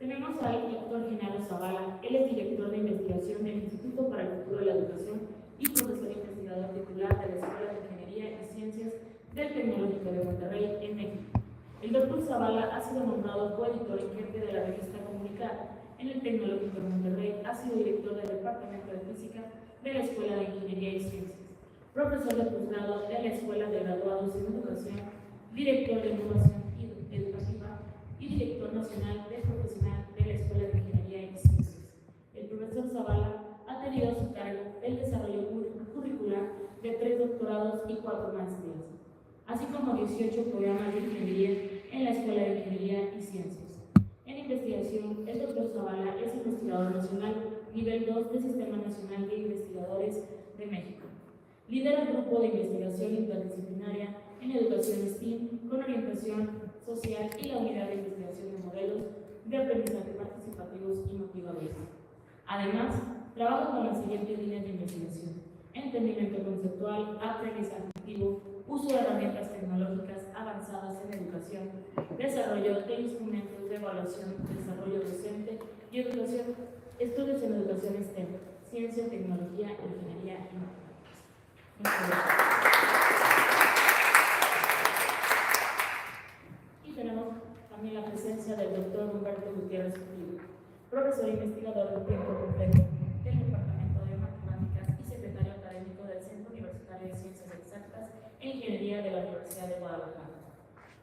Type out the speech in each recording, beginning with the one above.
Tenemos al doctor Genaro Zavala. Él es director de investigación del Instituto para el Futuro de la Educación y profesor investigador titular de la Escuela de Ingeniería y Ciencias del Tecnológico de Monterrey, en México. El doctor Zavala ha sido nombrado coeditor en jefe de la revista Comunicar en el Tecnológico de Monterrey, ha sido director del Departamento de Física de la Escuela de Ingeniería y Ciencias, profesor de posgrado de la Escuela de Graduados en Educación, director de Innovación Educativa y director nacional de profesional de la Escuela de Ingeniería y Ciencias. El profesor Zavala ha tenido a su cargo el desarrollo curricular de 3 doctorados y 4 maestrías, así como 18 programas de ingeniería en la Escuela de Ingeniería y Ciencias. En investigación, el doctor Zavala es investigador nacional nivel 2 del Sistema Nacional de Investigadores de México. Lidera el grupo de investigación interdisciplinaria en educación STEAM con orientación social y la unidad de investigación de modelos de aprendizaje participativos y motivadores. Además, trabaja con las siguientes líneas de investigación: entendimiento conceptual, aprendizaje activo, uso de herramientas tecnológicas avanzadas en educación, desarrollo de instrumentos de evaluación, desarrollo docente y educación, estudios en educación STEM, ciencia, tecnología, ingeniería y matemáticas. Y tenemos también la presencia del doctor Humberto Gutiérrez Pulido, profesor investigador de tiempo completo del Departamento de Matemáticas y secretario académico del Centro Universitario de Ciencias Exactas e Ingeniería de la Universidad de Guadalajara.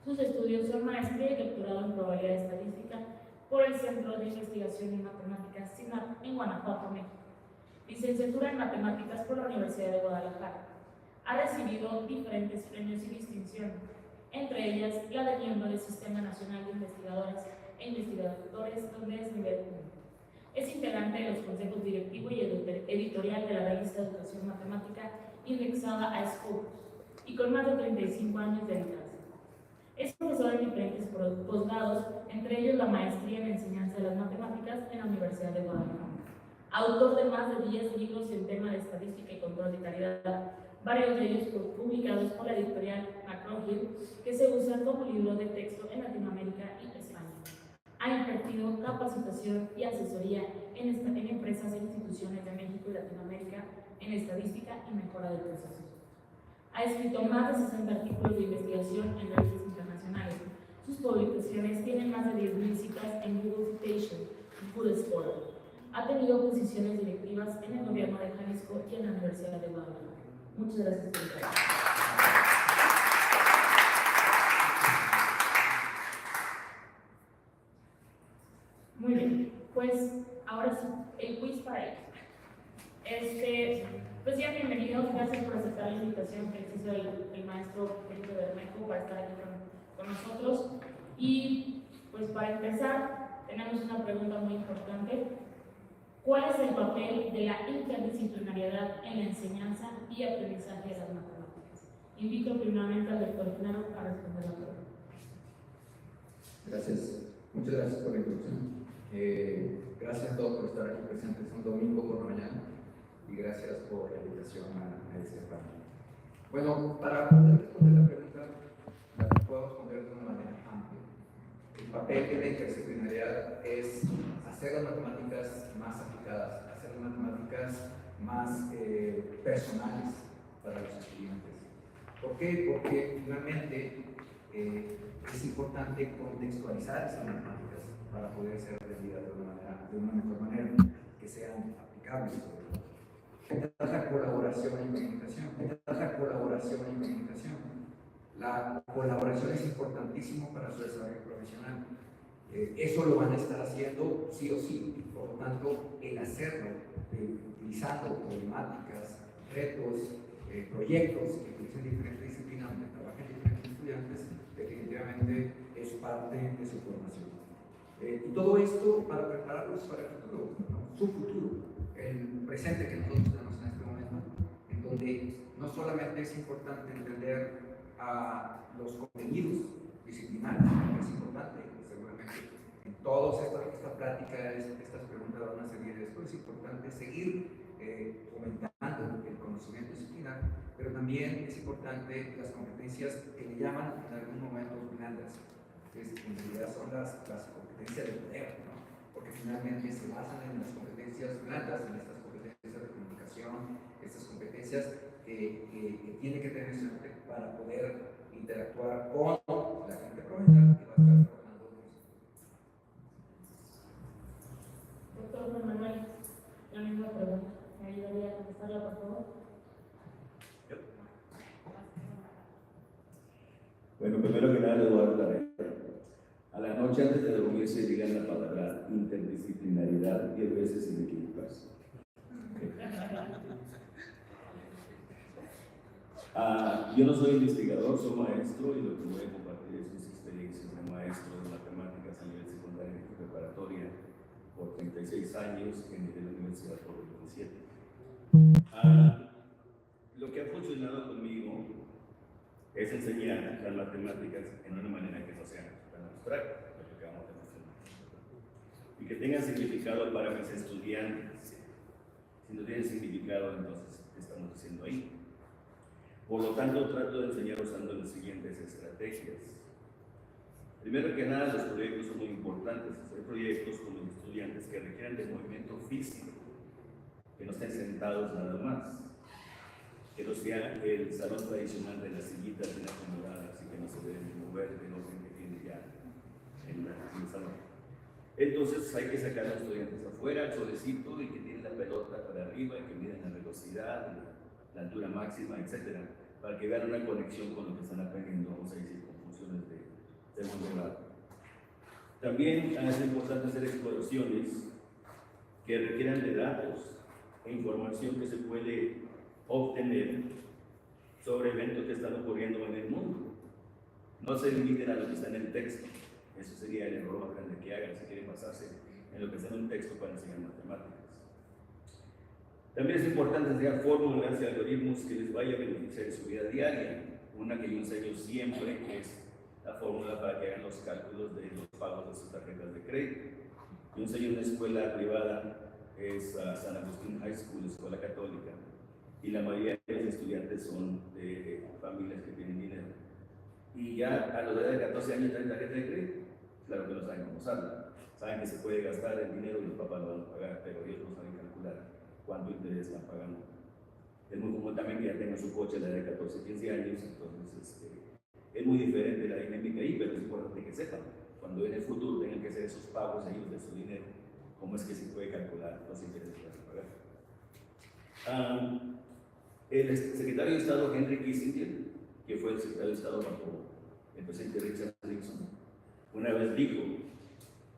Sus estudios son maestría y doctorado en probabilidad estadística por el Centro de Investigación en Matemáticas CINAP en Guanajuato, México. Licenciatura en Matemáticas por la Universidad de Guadalajara. Ha recibido diferentes premios y distinciones, entre ellas la de miembro del Sistema Nacional de Investigadoras e Investigadores, donde es nivel 1. Es integrante de los consejos directivo y editorial de la revista Educación Matemática, indexada a Scopus, y con más de 35 años de dedicación. Es profesor en diferentes posgrados, entre ellos la maestría en enseñanza de las matemáticas en la Universidad de Guadalajara. Autor de más de 10 libros en tema de estadística y control de calidad, varios de ellos publicados por la editorial McGraw-Hill, que se usan como libro de texto en Latinoamérica y España. Ha impartido capacitación y asesoría en empresas e instituciones de México y Latinoamérica en estadística y mejora de procesos. Ha escrito más de 60 artículos de investigación en revistas internacionales. Sus publicaciones tienen más de 10.000 citas en Google Citation y Google Scholar. Ha tenido posiciones directivas en el gobierno de Jalisco y en la Universidad de Guadalajara. Muchas gracias por estar aquí. Muy bien, pues ahora sí, el quiz para ellos. Pues ya bienvenidos, gracias por aceptar la invitación que les hizo el maestro Felipe Bermejo para estar aquí con nosotros. Y pues para empezar, tenemos una pregunta muy importante. ¿Cuál es el papel de la interdisciplinariedad en la enseñanza y aprendizaje de las matemáticas? Invito primeramente al doctor Genaro a responder la pregunta. Gracias, muchas gracias por la introducción. Gracias a todos por estar aquí presentes un domingo por la mañana y gracias por la invitación a este panel. Bueno, para poder responder la pregunta, la puedo responder de una manera amplia. El papel de la interdisciplinariedad es hacer las matemáticas más aplicadas, hacer las matemáticas más personales para los estudiantes. ¿Por qué? Porque finalmente es importante contextualizar esas matemáticas para poder ser aprendidas de una mejor manera, que sean aplicables sobre todo. Esta es la colaboración y comunicación. La colaboración es importantísimo para su desarrollo profesional. Eso lo van a estar haciendo sí o sí. Por lo tanto, el hacerlo, utilizando problemáticas, retos, proyectos que utilicen diferentes disciplinas, que trabajen diferentes estudiantes, definitivamente es parte de su formación. Y todo esto para prepararlos para el futuro, ¿no? Su futuro, el presente que nosotros tenemos en este momento, en donde no solamente es importante entender los contenidos disciplinarios, es importante, seguramente en toda esta plática, estas preguntas van a seguir esto, es importante seguir fomentando el conocimiento disciplinar, pero también es importante las competencias que le llaman en algún momento blandas, que en realidad son las competencias de poder, ¿no? porque finalmente se basan en las competencias blandas, en estas competencias de comunicación, estas competencias que tiene que tener el estudiante para poder interactuar con la gente profesional que va a estar trabajando con nosotros. Doctor Juan Manuel, la misma pregunta. ¿Me ayudaría a contestarla, por favor? Bueno, primero que nada, Eduardo Larrea. A la noche antes de dormirse digan la palabra interdisciplinaridad 10 veces sin equivocarse. Yo no soy investigador, soy maestro y lo que voy a compartir es mis experiencias de maestro de matemáticas a nivel secundario y preparatoria por 36 años en la Universidad por 27. Lo que ha funcionado conmigo es enseñar las matemáticas en una manera que no sea tan abstracta, lo que acabamos de mencionar, y que tenga significado para mis estudiantes. Si no tiene significado, entonces, ¿qué estamos haciendo ahí? Por lo tanto, trato de enseñar usando las siguientes estrategias. Primero que nada, los proyectos son muy importantes. Hacer proyectos con los estudiantes que requieran de movimiento físico, que no estén sentados nada más, que no sea el salón tradicional de las sillitas bien acomodadas y que no se deben mover del orden que tiene ya en el salón. Entonces hay que sacar a los estudiantes afuera, al solecito, y que tienen la pelota para arriba, y que miden la velocidad, la altura máxima, etc., para que vean una conexión con lo que están aprendiendo, vamos a decir, con funciones de segundo grado. También es importante hacer exploraciones que requieran de datos e información que se puede obtener sobre eventos que están ocurriendo en el mundo. No se limiten a lo que está en el texto. Eso sería el error más grande que hagan si quieren basarse en lo que está en un texto para enseñar matemáticas. También es importante enseñar fórmulas y algoritmos que les vaya a beneficiar en su vida diaria. Una que yo enseño siempre es la fórmula para que hagan los cálculos de los pagos de sus tarjetas de crédito. Yo enseño en una escuela privada, es San Agustín High School, escuela católica, y la mayoría de los estudiantes son de familias que tienen dinero. Y ya a la edad de 14 años tienen tarjeta de crédito. Claro que no saben cómo usarla. Saben que se puede gastar el dinero y los papás lo van a pagar, pero ellos no saben calcular cuánto interés están pagando. Es muy común también que ya tengan su coche a la edad de 14, 15 años, entonces es muy diferente la dinámica ahí, pero es importante que sepan, cuando en el futuro tengan que hacer esos pagos ellos de su dinero, cómo es que se puede calcular los intereses que van a pagar. El secretario de Estado Henry Kissinger, que fue el secretario de Estado bajo el presidente Richard Nixon, una vez dijo: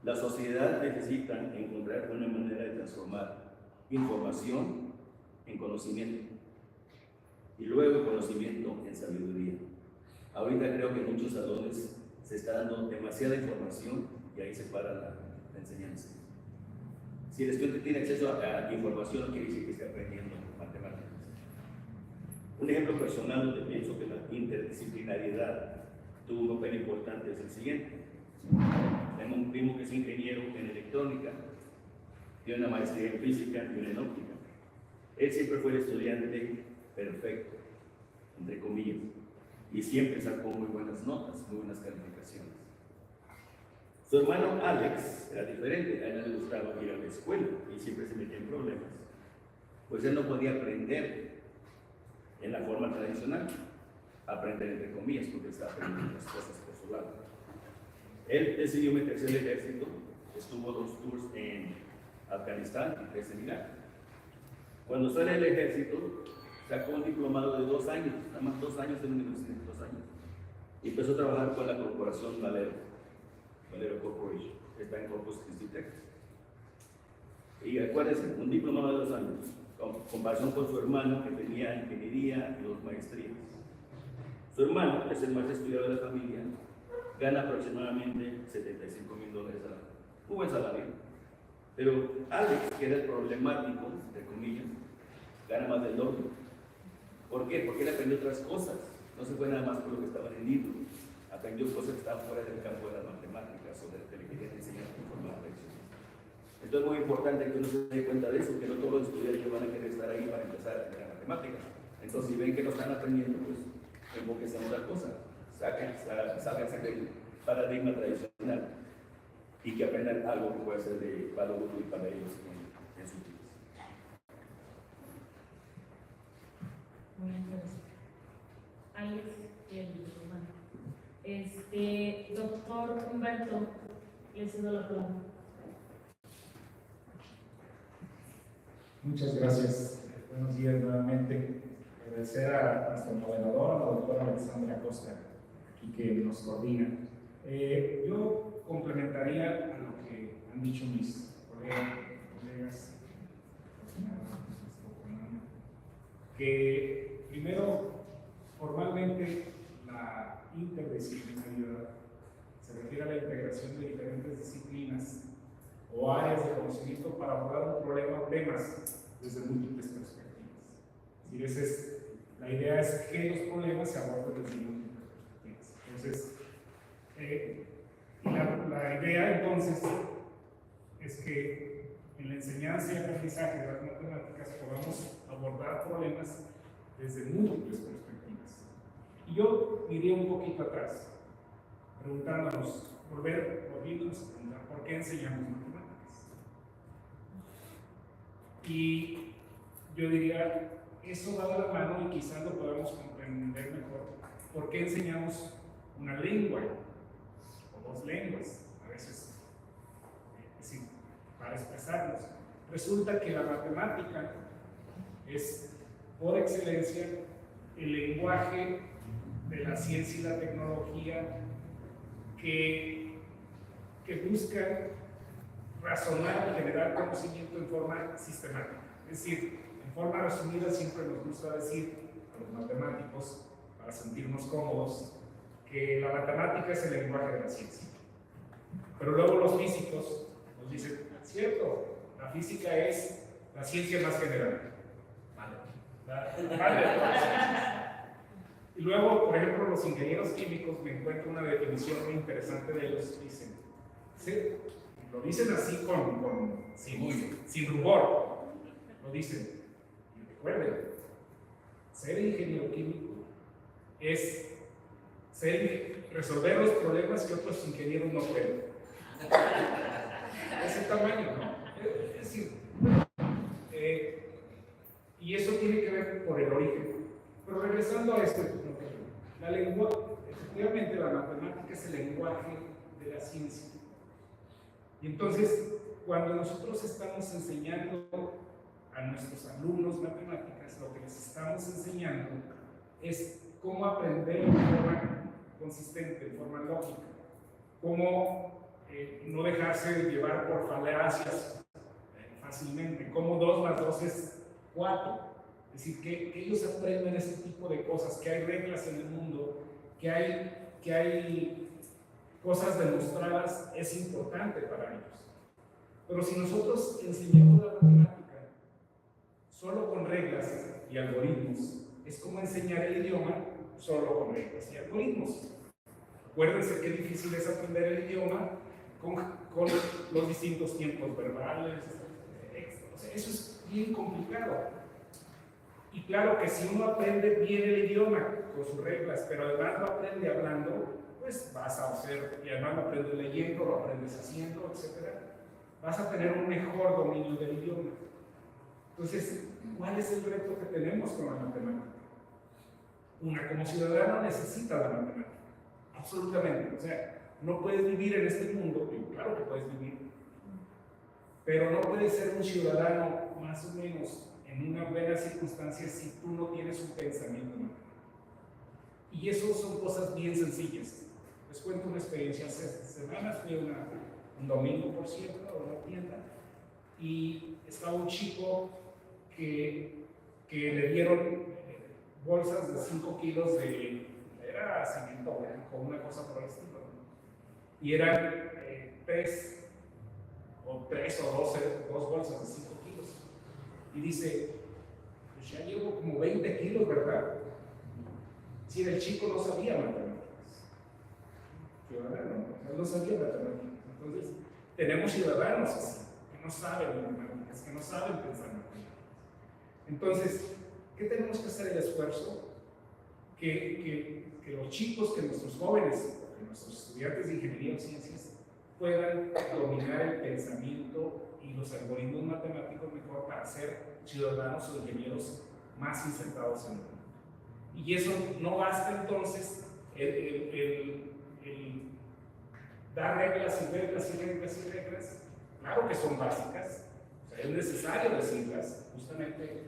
la sociedad necesita encontrar una manera de transformar información en conocimiento y luego conocimiento en sabiduría. Ahorita creo que en muchos salones se está dando demasiada información y ahí se para la enseñanza. Si el estudiante tiene acceso a información, no quiere decir que esté aprendiendo matemáticas. Un ejemplo personal donde pienso que la interdisciplinariedad tuvo un papel importante es el siguiente. Tengo un primo que es ingeniero en electrónica, tiene una maestría en física y una en óptica. Él siempre fue el estudiante perfecto, entre comillas, y siempre sacó muy buenas notas, muy buenas calificaciones. Su hermano Alex era diferente, a él no le gustaba ir a la escuela y siempre se metía en problemas, pues él no podía aprender en la forma tradicional, aprender entre comillas, porque estaba aprendiendo las cosas por su lado. Él decidió meterse en el ejército, estuvo 2 tours en Afganistán y 3 en Irak. Cuando sale del ejército, sacó un diplomado de 2 años, nada más 2 años en la universidad, 2 años. Y empezó a trabajar con la corporación Valero Corporation, que está en Corpus Christi, Texas. Y acuérdense, un diplomado de 2 años, en comparación con su hermano que tenía ingeniería y 2 maestrías. Su hermano, que es el más estudiado de la familia, gana aproximadamente $75,000 al año. Muy buen salario. Pero Alex, que era el problemático, entre comillas, gana más del doble. ¿Por qué? Porque él aprendió otras cosas. No se fue nada más por lo que estaba en el libro. Aprendió cosas que estaban fuera del campo de las matemáticas o de lo que le querían enseñar de forma tradicional. Entonces es muy importante que uno se dé cuenta de eso, que no todos los estudiantes van a querer estar ahí para empezar a aprender matemáticas. Entonces, si ven que no están aprendiendo, pues enfóquense en otra cosa. Saquen el paradigma tradicional. y que aprendan algo que puede ser de valor útil para ellos en sus vidas. Muy interesante. Alex y el hermano. Doctor Humberto, le cedo la palabra. Muchas gracias. Buenos días nuevamente. Agradecer a nuestra moderadora, la doctora Alexandra Costa, aquí que nos coordina. Yo complementaría a lo que han dicho mis colegas, que primero, formalmente, la interdisciplinariedad se refiere a la integración de diferentes disciplinas o áreas de conocimiento para abordar un problema o temas desde múltiples perspectivas. Es decir, la idea es que los problemas se aborden desde múltiples perspectivas. Entonces, la idea entonces es que en la enseñanza y aprendizaje de las matemáticas podamos abordar problemas desde múltiples perspectivas. Y yo iría un poquito atrás, preguntándonos, volviéndonos a preguntar, ¿por qué enseñamos matemáticas? Y yo diría, eso va de la mano y quizás lo podamos comprender mejor. ¿Por qué enseñamos una lengua o dos lenguas? A veces, es decir, para expresarnos. Resulta que la matemática es, por excelencia, el lenguaje de la ciencia y la tecnología que busca razonar y generar conocimiento en forma sistemática. Es decir, en forma resumida siempre nos gusta decir a los matemáticos, para sentirnos cómodos, que la matemática es el lenguaje de la ciencia. Pero luego los físicos nos dicen, cierto, la física es la ciencia más general. Y luego, por ejemplo, los ingenieros químicos, me encuentro una definición muy interesante de ellos, dicen, ¿sí? Lo dicen así sin rubor, lo dicen. Y recuerden, ser ingeniero químico es resolver los problemas que otros ingenieros no pueden. Ese tamaño, ¿no? Es decir, y eso tiene que ver por el origen. Pero regresando a esto, la lengua, efectivamente la matemática es el lenguaje de la ciencia. Y entonces, cuando nosotros estamos enseñando a nuestros alumnos matemáticas, lo que les estamos enseñando es cómo aprender de forma consistente, de forma lógica, cómo no dejarse llevar por falacias fácilmente, cómo 2 más 2 es 4. Es decir, que ellos aprendan ese tipo de cosas, que hay reglas en el mundo, que hay cosas demostradas, es importante para ellos. Pero si nosotros enseñamos la matemática solo con reglas y algoritmos, es como enseñar el idioma solo con reglas y algoritmos. Acuérdense qué difícil es aprender el idioma con los distintos tiempos verbales. O sea, eso es bien complicado. Y claro que si uno aprende bien el idioma con sus reglas, pero además lo aprende hablando, pues vas a hacer, y además lo aprendes leyendo, lo aprendes haciendo, etc. Vas a tener un mejor dominio del idioma. Entonces, ¿cuál es el reto que tenemos con la matemática? Como ciudadano necesita la matemática, absolutamente. O sea, no puedes vivir en este mundo, claro que puedes vivir, pero no puedes ser un ciudadano más o menos en una buena circunstancia si tú no tienes un pensamiento matemático. Y eso son cosas bien sencillas. Les cuento una experiencia. Hace semanas fui a un domingo, por cierto, a una tienda, y estaba un chico que le dieron bolsas de 5 kilos era cemento blanco, una cosa por el estilo, ¿no? Y eran 3 o 2 bolsas de 5 kilos. Y dice, pues ya llevo como 20 kilos, ¿verdad? Si el chico no sabía matemáticas. Ciudadano, no sabía matemáticas. Entonces, tenemos ciudadanos así, que no saben matemáticas, que no saben pensar matemáticas. Entonces, ¿qué tenemos que hacer el esfuerzo? Que los chicos, que nuestros jóvenes, que nuestros estudiantes de ingeniería o ciencias puedan dominar el pensamiento y los algoritmos matemáticos mejor para ser ciudadanos o ingenieros más insertados en el mundo. Y eso no basta entonces el dar reglas y reglas y reglas y reglas. Claro que son básicas, o sea, es necesario decirlas, justamente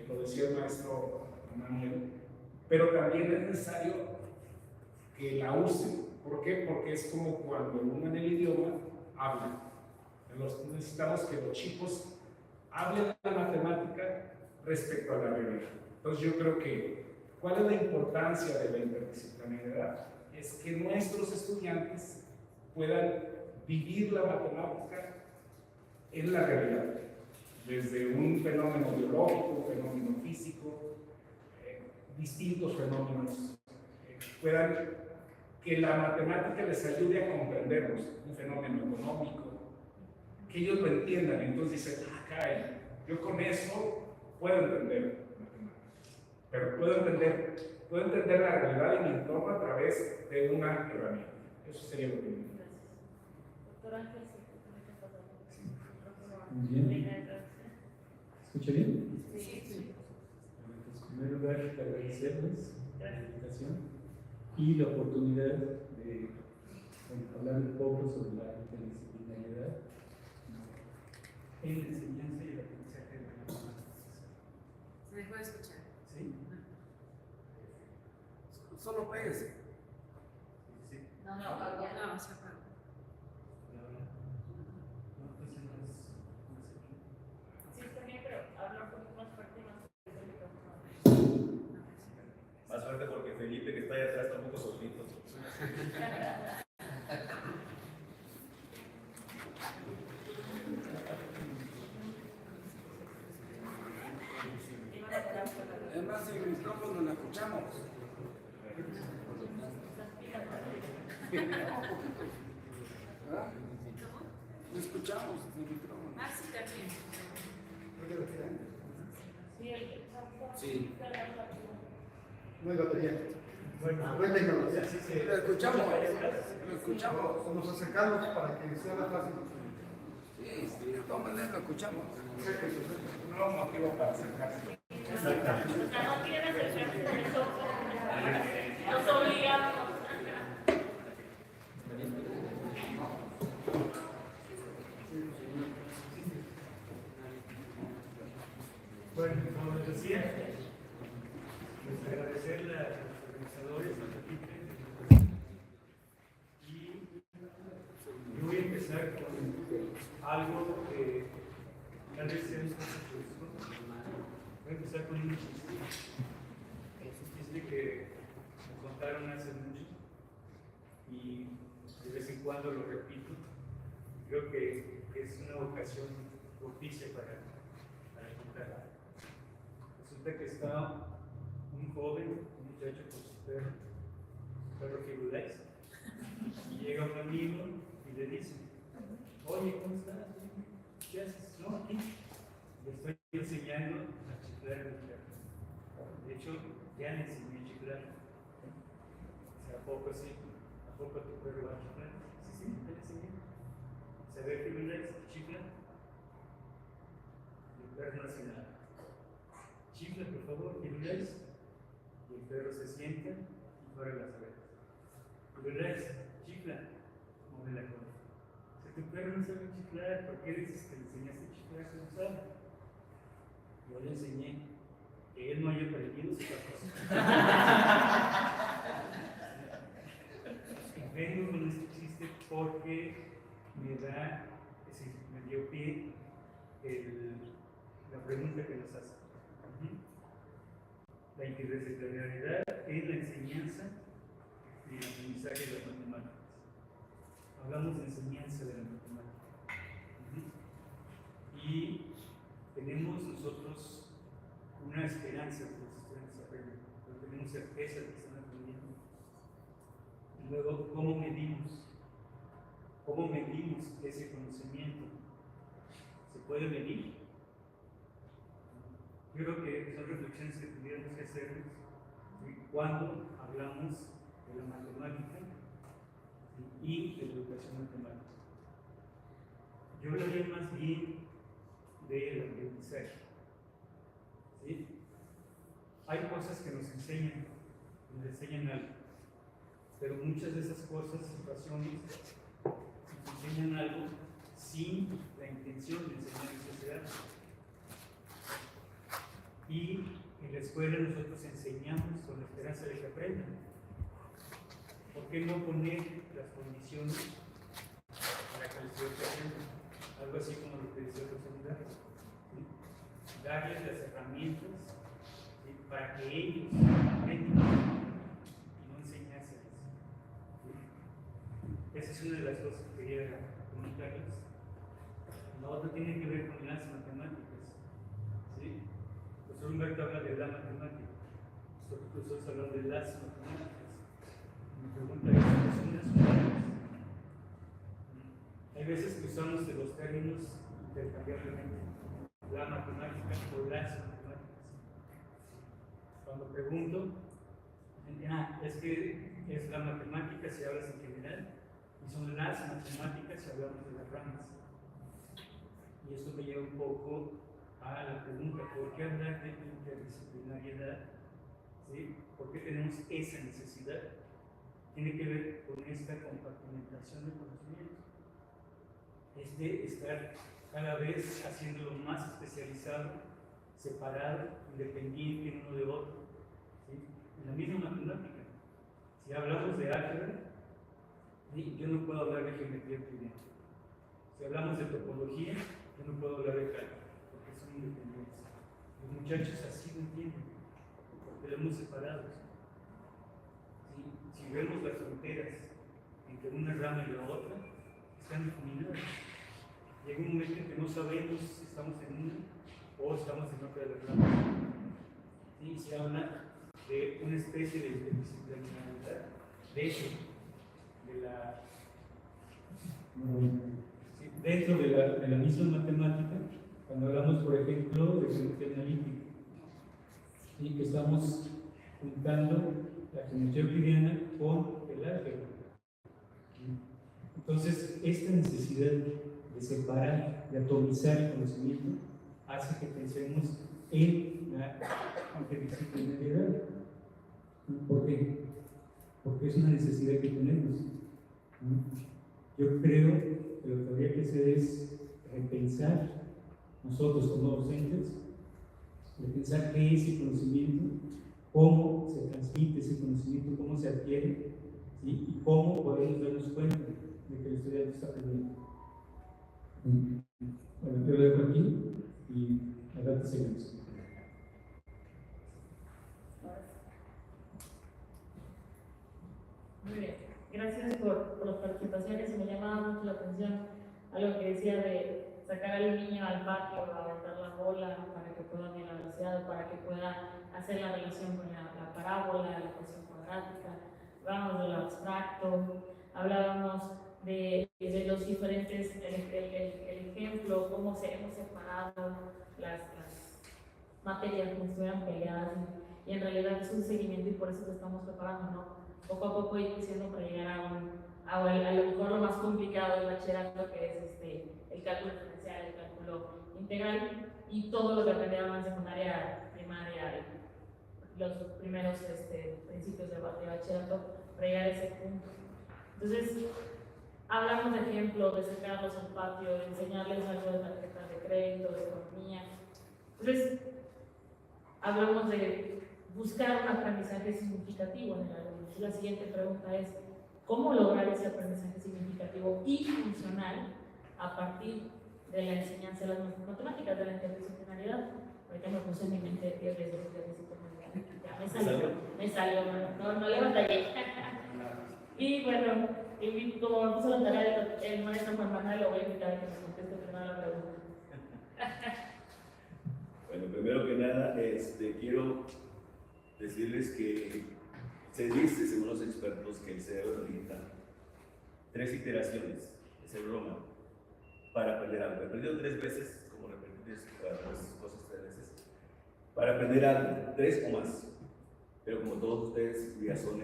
lo decía el maestro Manuel, pero también es necesario que la usen. ¿Por qué? Porque es como cuando uno en el idioma habla. Necesitamos que los chicos hablen la matemática respecto a la realidad. Entonces yo creo que, ¿cuál es la importancia de la interdisciplinariedad? Es que nuestros estudiantes puedan vivir la matemática en la realidad, desde un fenómeno biológico, un fenómeno físico, distintos fenómenos, que la matemática les ayude a comprenderlos, un fenómeno económico, que ellos lo entiendan. Entonces dicen, ah, caray, yo con eso puedo entender matemáticas, pero puedo entender la realidad de mi entorno a través de una herramienta. Eso sería lo que me interesa. Doctor Ángel, Muy bien. ¿Escucha bien? sí. En primer lugar, agradecerles la invitación y la oportunidad de hablar un poco sobre la interdisciplinariedad en la enseñanza y el aprendizaje de la matemática. ¿Se me puede escuchar? ¿Sí? Solo péguese. Sí. No, No, se apagó. No, pues no es. sí, está bien, pero habla un poco más fuerte y más fuerte el micrófono. Más fuerte porque Felipe, que está allá atrás, está un poco solito. Además, el micrófono lo escuchamos. ¿Verdad? Lo escuchamos el micrófono. Ah, sí, también. Sí. No hay batería. Bueno, No hay tecnología. sí, sí. Lo escuchamos. Lo escuchamos. Nos acercamos para que sea más fácil. Sí, de todas maneras lo escuchamos. Un nuevo motivo para acercarse. Exactamente. No quieren acercarse de eso, nos obligamos. Bueno, como les decía, pues agradecer a los organizadores, a Felipe, y yo voy a empezar con algo que tal vez sea un poco. Voy a empezar con un chiste. Es un chiste que me contaron hace mucho y de vez en cuando lo repito. Creo que es una ocasión propicia para contar. Resulta que está un joven, un muchacho con su perro Firulais, y llega un amigo y le dice, oye, ¿cómo estás? ¿Qué haces? No, aquí. Le estoy enseñando a chiflar a mi perro. De hecho, ya le enseñé a chiflar. O sea, ¿a poco sí? ¿A poco tu perro va a chiflar? Sí, sí, te lo enseñé. ¿Saber Firulais chifla? Y el perro no hace nada. Chifla, por favor, Firulais. Y el perro se sienta y corre las orejas. Firulais, chifla. Mueve la cola. Si tu perro no sabe chiflar, ¿por qué dices que le enseñaste a chiflar si no sabe? Yo le enseñé. Que él no haya aprendido es otra cosa. Vengo con este chiste porque me dio pie la pregunta que nos hace. La interdisciplinariedad es la enseñanza y el aprendizaje de las matemáticas. Hablamos de enseñanza de la matemática. Y tenemos nosotros una esperanza que los estudiantes aprendan, pero tenemos certeza de que están aprendiendo. Y luego, ¿cómo medimos? ¿Cómo medimos ese conocimiento? ¿Se puede medir? Yo creo que son reflexiones que tendríamos que hacer cuando hablamos de la matemática y de la educación matemática. Yo hablaría más bien del aprendizaje. ¿Sí? Hay cosas que nos enseñan algo, pero muchas de esas cosas, situaciones, nos enseñan algo sin la intención de enseñar necesidad. Y en la escuela nosotros enseñamos con la esperanza de que aprendan. ¿Por qué no poner las condiciones para que el estudiante aprenda? Algo así como lo que decía el secundario. ¿Sí? Darles las herramientas, ¿sí?, para que ellos aprendan y no enseñárselas. ¿Sí? Esa es una de las cosas que quería comunicarles. La otra tiene que ver con las matemáticas. ¿Sí? El profesor Humberto habla de la matemática, los profesores hablan de las matemáticas. Mi pregunta es: ¿qué son las matemáticas? Hay veces que usamos de los términos intercambiablemente, la matemática o las matemáticas. Cuando pregunto, es que es la matemática si hablas en general, y son las matemáticas si hablamos de las ramas. Y esto me lleva un poco a la pregunta: ¿por qué hablar de interdisciplinariedad? ¿Sí? ¿Por qué tenemos esa necesidad? Tiene que ver con esta compartimentación de conocimiento. Es de estar cada vez haciéndolo más especializado, separado, independiente uno de otro. ¿Sí? En la misma matemática. Si hablamos de álgebra, yo no puedo hablar de geometría lineal. Si hablamos de topología, yo no puedo hablar de cálculo, porque son independientes. Los muchachos así lo entienden, porque lo hemos separado. ¿Sí? Si vemos las fronteras entre una rama y la otra, están difuminadas. Llega un momento en que no sabemos si estamos en una o estamos en otra de las ramas. ¿Sí? Se habla de una especie de interdisciplinariedad, de hecho, dentro de la misma matemática, cuando hablamos, por ejemplo, de geometría analítica, ¿sí?, que estamos juntando la geometría euclidiana con el álgebra. Entonces, esta necesidad de separar, de atomizar el conocimiento, hace que pensemos en la interdisciplinariedad. ¿Por qué? Porque es una necesidad que tenemos. Yo creo que lo que habría que hacer es repensar, nosotros como docentes, repensar qué es el conocimiento, cómo se transmite ese conocimiento, cómo se adquiere, ¿sí?, y cómo podemos darnos cuenta de que el estudiante está aprendiendo. Bueno, yo lo dejo aquí y al rato seguimos. Muy bien, gracias por las participaciones. Me llamaba mucho la atención a lo que decía de sacar al niño al patio a aventar la bola para que pueda medir la velocidad, para que pueda hacer la relación con la parábola, la ecuación cuadrática. Hablábamos de lo abstracto, hablábamos de los diferentes, el ejemplo, cómo hemos separado las materias como si estuvieran peleadas, y en realidad es un seguimiento, y por eso lo estamos preparando, ¿no? Poco a poco ir diciendo para llegar a lo mejor lo más complicado del bachillerato, que es el cálculo diferencial, el cálculo integral, y todo lo que aprendieron en secundaria, primaria, los primeros principios de bachillerato, para llegar a ese punto. Entonces, hablamos de ejemplos, de sacarlos al patio, de enseñarles algo de tarjetas de crédito, de economía. Entonces, hablamos de buscar un aprendizaje significativo en el alumno. La siguiente pregunta es: ¿cómo lograr ese aprendizaje significativo y funcional a partir de la enseñanza de las matemáticas, de la interdisciplinaridad? Ahorita me puse en mi mente 10 veces interdisciplinaridad. Ya me salió, no le batallé. Y bueno, como me puso la tarea el maestro Juan Manuel, lo voy a invitar a que me conteste primero la pregunta. Bueno, primero que nada, quiero decirles que se dice, según los expertos, que el cerebro necesita 3 iteraciones, el cerebro humano, para aprender algo. He aprendido 3 veces, como repetir las cosas 3 veces, para aprender algo, 3 o más. Pero como todos ustedes ya son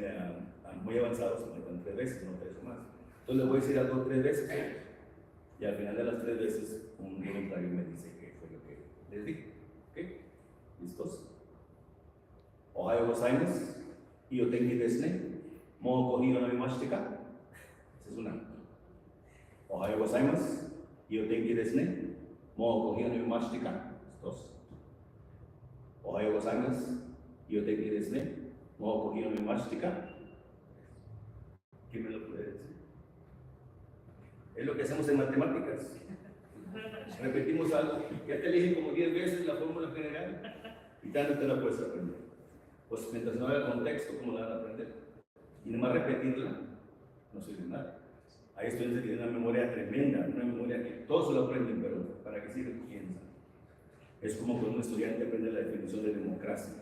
muy avanzados, se necesitan 3 veces, no 3 o más. Entonces les voy a decir algo 3 veces. Y al final de las 3 veces, un voluntario me dice qué fue lo que les dije. ¿Ok? ¿Listos? Ohayo gozaimasu, iyo tenki desu ne, mou kohi o nomimashite ka? Esa es una. Ohayo gozaimasu, iyo tenki desu ne, mou kohi o nomimashite ka? Dos. Ohayo gozaimasu, iyo tenki desu ne, mou kohi o nomimashite ka? ¿Quién me lo puede decir? Es lo que hacemos en matemáticas. Repetimos algo, ya te dije como 10 veces la fórmula general y tanto te la puedes aprender. Pues mientras no haya contexto, ¿cómo la van a aprender? Y nomás repetirla no sirve de nada. Hay estudiantes que tienen una memoria tremenda, una memoria que todos se lo aprenden, pero ¿para qué sirve? ¿Quién sabe? Es como cuando un estudiante aprende la definición de democracia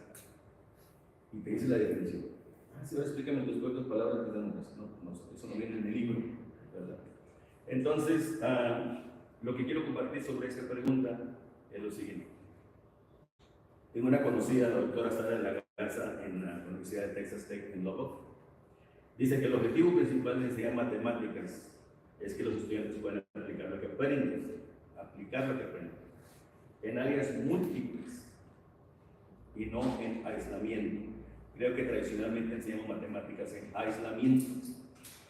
y te dice la definición. Si ahora explícame después 2 palabras que democracia. No, eso no viene en el libro, ¿verdad? Entonces, lo que quiero compartir sobre esta pregunta es lo siguiente. Tengo una conocida, la doctora Sara de la Garza, en la Universidad de Texas Tech en Lubbock. Dice que el objetivo principal de enseñar matemáticas es que los estudiantes puedan aplicar lo que aprenden, en áreas múltiples y no en aislamiento. Creo que tradicionalmente enseñamos matemáticas en aislamiento,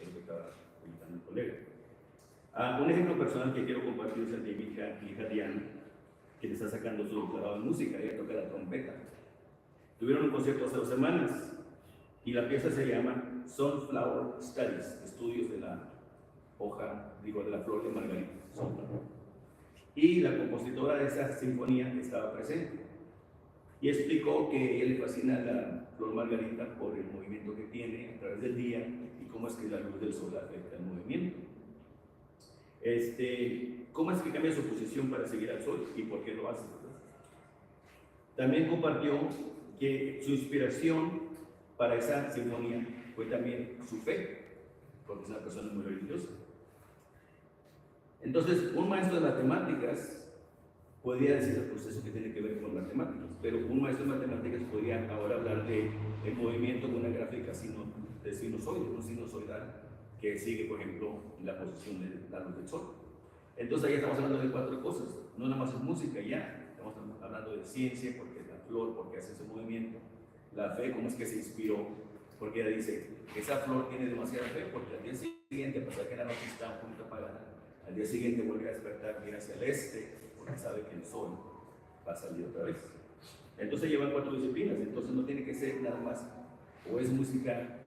es lo que estaba comentando el colega. Un ejemplo personal que quiero compartir es el de mi hija Diana, que está sacando su doctorado en música. Ella toca la trompeta. Tuvieron un concierto hace 2 semanas y la pieza se llama Sunflower Studies, estudios de la hoja, de la flor de margarita. Y la compositora de esa sinfonía estaba presente y explicó que a ella le fascina la flor margarita por el movimiento que tiene a través del día y cómo es que la luz del sol afecta el movimiento. ¿Cómo es que cambia su posición para seguir al sol y por qué lo hace? También compartió que su inspiración para esa sinfonía fue también su fe, porque es una persona muy religiosa. Entonces, un maestro de matemáticas podría decir el proceso que tiene que ver con matemáticas, pero un maestro de matemáticas podría ahora hablar de el movimiento de una gráfica de sinusoide, un sinusoidal que sigue, por ejemplo, la posición de la luz del sol. Entonces, ahí estamos hablando de 4 cosas, no nada más es música, ya estamos hablando de ciencia, porque es la flor, porque hace ese movimiento, la fe, cómo es que se inspiró, porque ella dice, esa flor tiene demasiada fe, porque al día siguiente, a pesar que la noche está un poquito apagada, al día siguiente vuelve a despertar, mira hacia el este, porque sabe que el sol va a salir otra vez. Entonces llevan 4 disciplinas, entonces no tiene que ser nada más, o es música,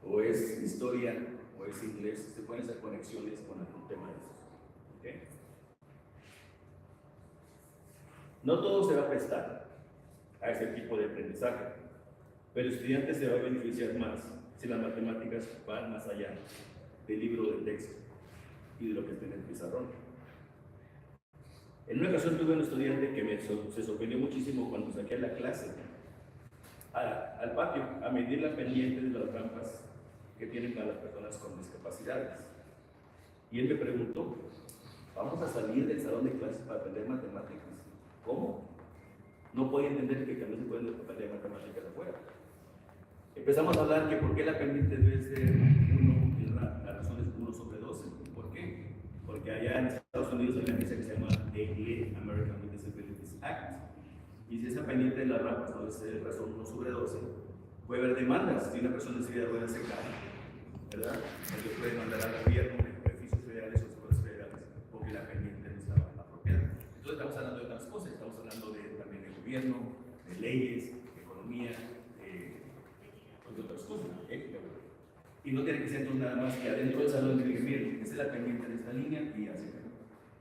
o es historia, o es inglés, se pueden hacer conexiones con algún tema de esos. ¿Okay? No todo se va a prestar a ese tipo de aprendizaje, pero el estudiante se va a beneficiar más si las matemáticas van más allá del libro de texto y de lo que está en el pizarrón. En una ocasión tuve un estudiante que se sorprendió muchísimo cuando saqué la clase al patio a medir la pendiente de las rampas que tienen para las personas con discapacidades. Y él me preguntó, ¿vamos a salir del salón de clases para aprender matemáticas? ¿Cómo? No puede entender que también se pueden aprender matemáticas afuera. Empezamos a hablar que por qué la pendiente debe ser 1, la razón es 1 sobre 12. ¿Por qué? Porque allá en Estados Unidos hay una agencia que se llama ADA, American with Disabilities Act. Y si esa pendiente de la rampa no es razón 1 sobre 12, puede haber demandas si una persona en silla de ruedas se cae, ¿verdad? Porque puede mandar al gobierno beneficios federales o seguros federales porque la pendiente no estaba apropiada. Entonces estamos hablando de otras cosas, estamos hablando también de gobierno, de leyes, de economía, de otras cosas. Y no tiene que ser nada más que adentro del salón tiene que miren, esa es la pendiente de esta línea y así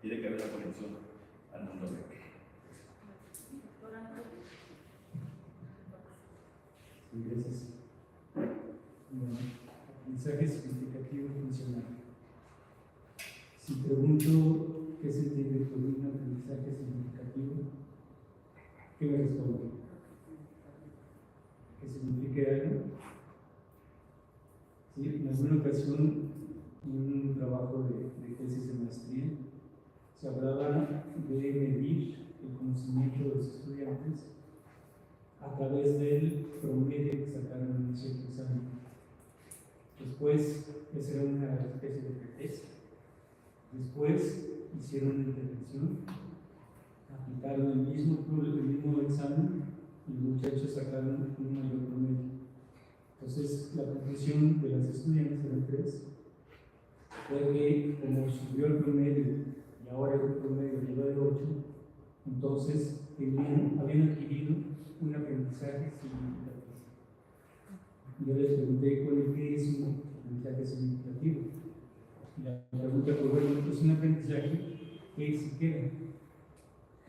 tiene que haber una conexión al mundo real. Gracias. Bueno, aprendizaje significativo y funcional. Si pregunto qué se entiende por un aprendizaje significativo, ¿qué me responde? ¿Que signifique algo? Sí, en alguna ocasión, en un trabajo de tesis de maestría, se hablaba de medir el conocimiento de los estudiantes a través del promedio que sacaron en un cierto examen. Después, esa era una especie de pretexto. Después hicieron una intervención, aplicaron el mismo examen y los muchachos sacaron un mayor promedio. Entonces, la conclusión de las estudiantes, eran 3, fue que como subió el promedio y ahora el promedio llegó de 8, entonces habían adquirido un aprendizaje significativo. Yo les pregunté qué es un aprendizaje significativo. Y la pregunta fue, bueno, es un aprendizaje que se queda,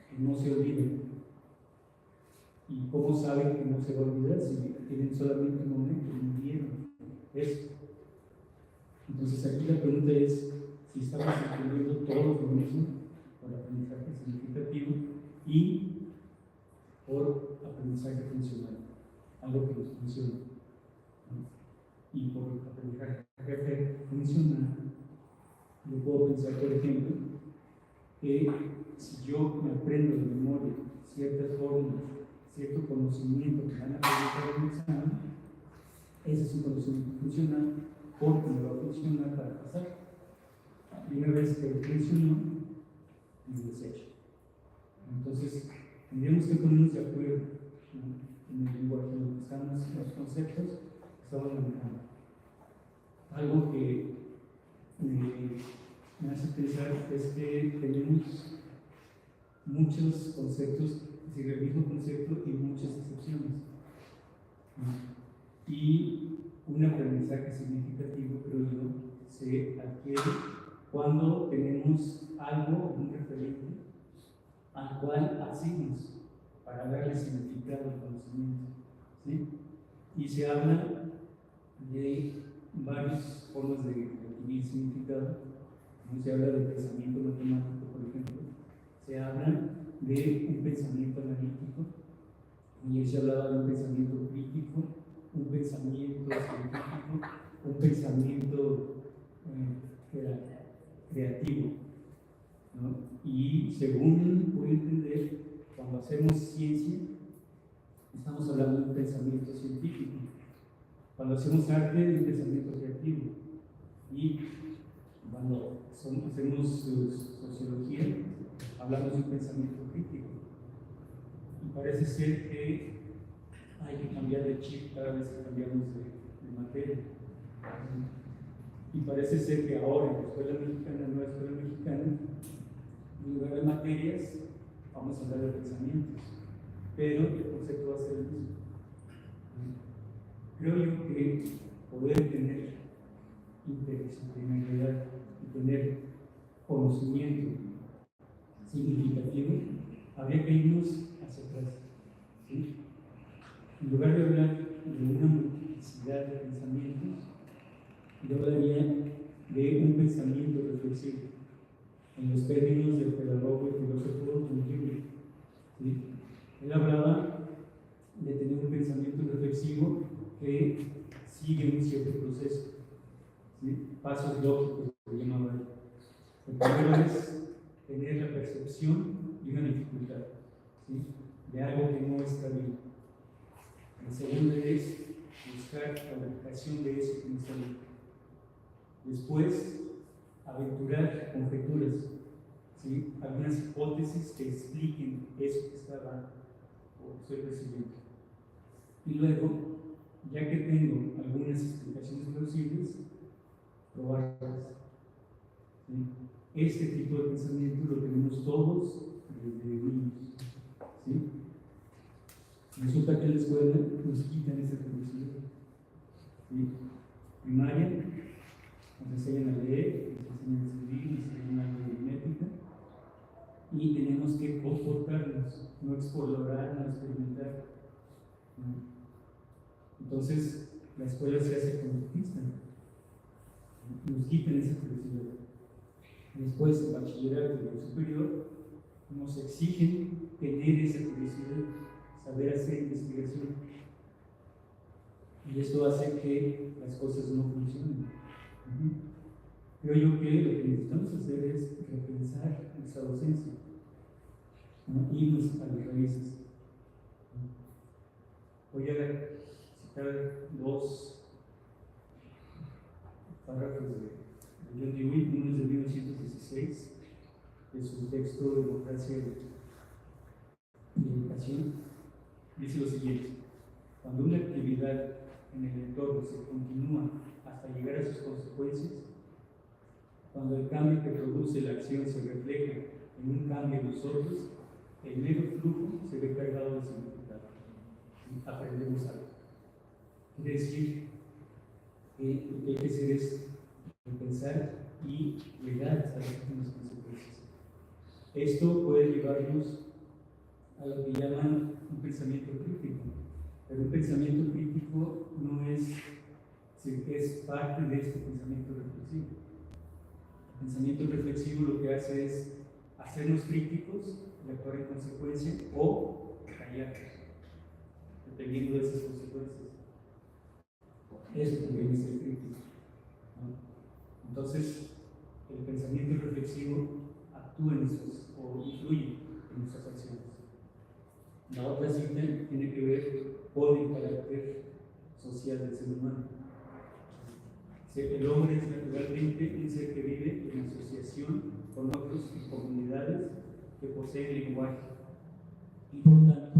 que no se olvida. ¿Y cómo saben que no se va a olvidar si tienen solamente un momento y vivieron eso? Entonces aquí la pregunta es si estamos entendiendo todos lo mismo por aprendizaje significativo y por aprendizaje funcional, algo que nos funciona, ¿no? Y por aprendizaje funcional, yo puedo pensar, por ejemplo, que si yo me aprendo de memoria ciertas fórmulas, cierto conocimiento que van a preguntar en el examen, ese es un conocimiento funcional porque me va a funcionar para pasar. Y una vez que funcionó, lo desecho. Entonces, tendríamos que ponernos de acuerdo, ¿no?, en el lenguaje en el que estamos, los conceptos que estamos manejando. Algo que me hace pensar es que tenemos muchos conceptos, es decir, el mismo concepto y muchas excepciones, ¿no? Y un aprendizaje significativo, creo yo, se adquiere cuando tenemos algo, un referente, al cual hacemos para darle significado al conocimiento, ¿sí? Y se habla de varias formas de adquirir significado, ¿no? Se habla de pensamiento matemático, por ejemplo, se habla de un pensamiento analítico, y se hablaba de un pensamiento crítico, un pensamiento científico, un pensamiento creativo, ¿no? Y según puedo entender, cuando hacemos ciencia, estamos hablando de un pensamiento científico. Cuando hacemos arte, de un pensamiento creativo. Y cuando hacemos sociología, hablamos de un pensamiento crítico. Y parece ser que hay que cambiar de chip cada vez que cambiamos de materia. Y parece ser que ahora en la escuela mexicana, en la nueva escuela mexicana, en lugar de materias, vamos a hablar de pensamientos, pero el concepto va a ser el mismo. Creo yo que poder tener interdisciplinariedad y tener conocimiento significativo, habría que irnos hacia atrás, ¿sí? En lugar de hablar de una multiplicidad de pensamientos, yo hablaría de un pensamiento reflexivo, en los términos del pedagogo y filósofo Dungier, ¿sí? Él hablaba de tener un pensamiento reflexivo que sigue un cierto proceso, ¿sí? Pasos lógicos, se llamaba él. El primero es tener la percepción de una dificultad, ¿sí?, de algo que no está bien. El segundo es buscar la ubicación de eso que no está bien. Después, aventurar conjeturas, ¿sí?, algunas hipótesis que expliquen eso que estaba o que estoy percibiendo. Y luego, ya que tengo algunas explicaciones plausibles, probarlas, ¿sí? Este tipo de pensamiento lo tenemos todos desde niños, ¿sí? Resulta que en la escuela nos quitan esa curiosidad, ¿sí? Primaria, nos enseñan a leer, nos enseñan a escribir, nos enseñan algo de aritmética, y tenemos que comportarnos, no explorar, no experimentar, ¿no? Entonces, la escuela se hace conductista, ¿no? Nos quitan esa curiosidad. Después, el bachillerato y el superior nos exigen tener esa curiosidad, saber hacer investigación. Y esto hace que las cosas no funcionen. Creo yo que lo que necesitamos hacer es repensar nuestra docencia, ¿no?, irnos a las raíces. Voy a citar 2 párrafos de de John Dewey, uno es de 1916, de su texto Democracia y Educación, dice lo siguiente: cuando una actividad en el entorno se continúa hasta llegar a sus consecuencias, cuando el cambio que produce la acción se refleja en un cambio en nosotros, el mero flujo se ve cargado de significado y aprendemos algo. Quiere decir que lo que hay que hacer es pensar y llegar hasta las últimas consecuencias. Esto puede llevarnos a lo que llaman un pensamiento crítico, pero un pensamiento crítico no es parte de este pensamiento reflexivo. El pensamiento reflexivo lo que hace es hacernos críticos y actuar en consecuencia o callarnos, dependiendo de esas consecuencias. Eso también es ser crítico, ¿no? Entonces, el pensamiento reflexivo actúa en nuestras, o influye en nuestras acciones. La otra cita tiene que ver con el carácter social del ser humano. El hombre es naturalmente un ser que vive en asociación con otros y comunidades que poseen lenguaje y por tanto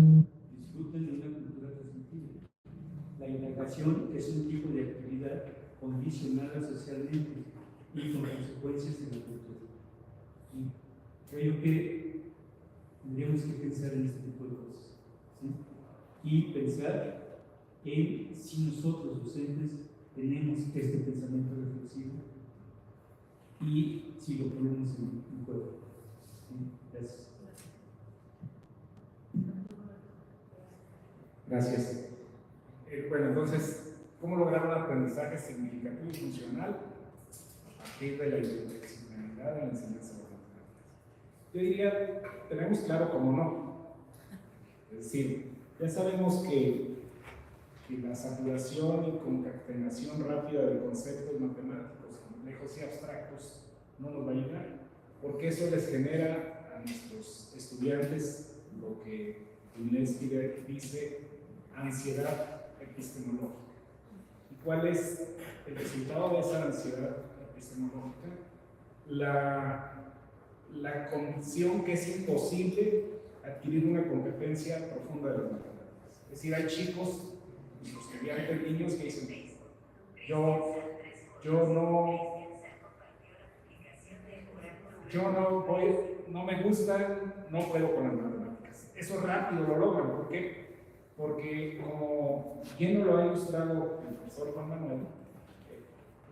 disfrutan de una cultura transmitida. La indagación es un tipo de actividad condicionada socialmente y con consecuencias en la cultura. Y creo que tendríamos que pensar en este tipo de cosas, ¿sí? Y pensar en si nosotros, docentes, tenemos este pensamiento reflexivo y si lo ponemos en juego. ¿Sí? Gracias. Gracias. Bueno, entonces, ¿cómo lograr un aprendizaje significativo y funcional a partir de la interdisciplinaridad de la enseñanza de las matemáticas? Yo diría, tenemos claro cómo no. Es decir, ya sabemos que la saturación y concatenación rápida de conceptos matemáticos complejos y abstractos no nos va a ayudar, porque eso les genera a nuestros estudiantes lo que Inés dice ansiedad epistemológica. ¿Y cuál es el resultado de esa ansiedad epistemológica? La convicción que es imposible adquirir una competencia profunda de las matemáticas. Es decir, hay chicos, los estudiantes niños que dicen, no me gustan, no puedo con las matemáticas. Eso rápido lo logran. ¿Por qué? Porque, como bien nos lo ha ilustrado el profesor Juan Manuel,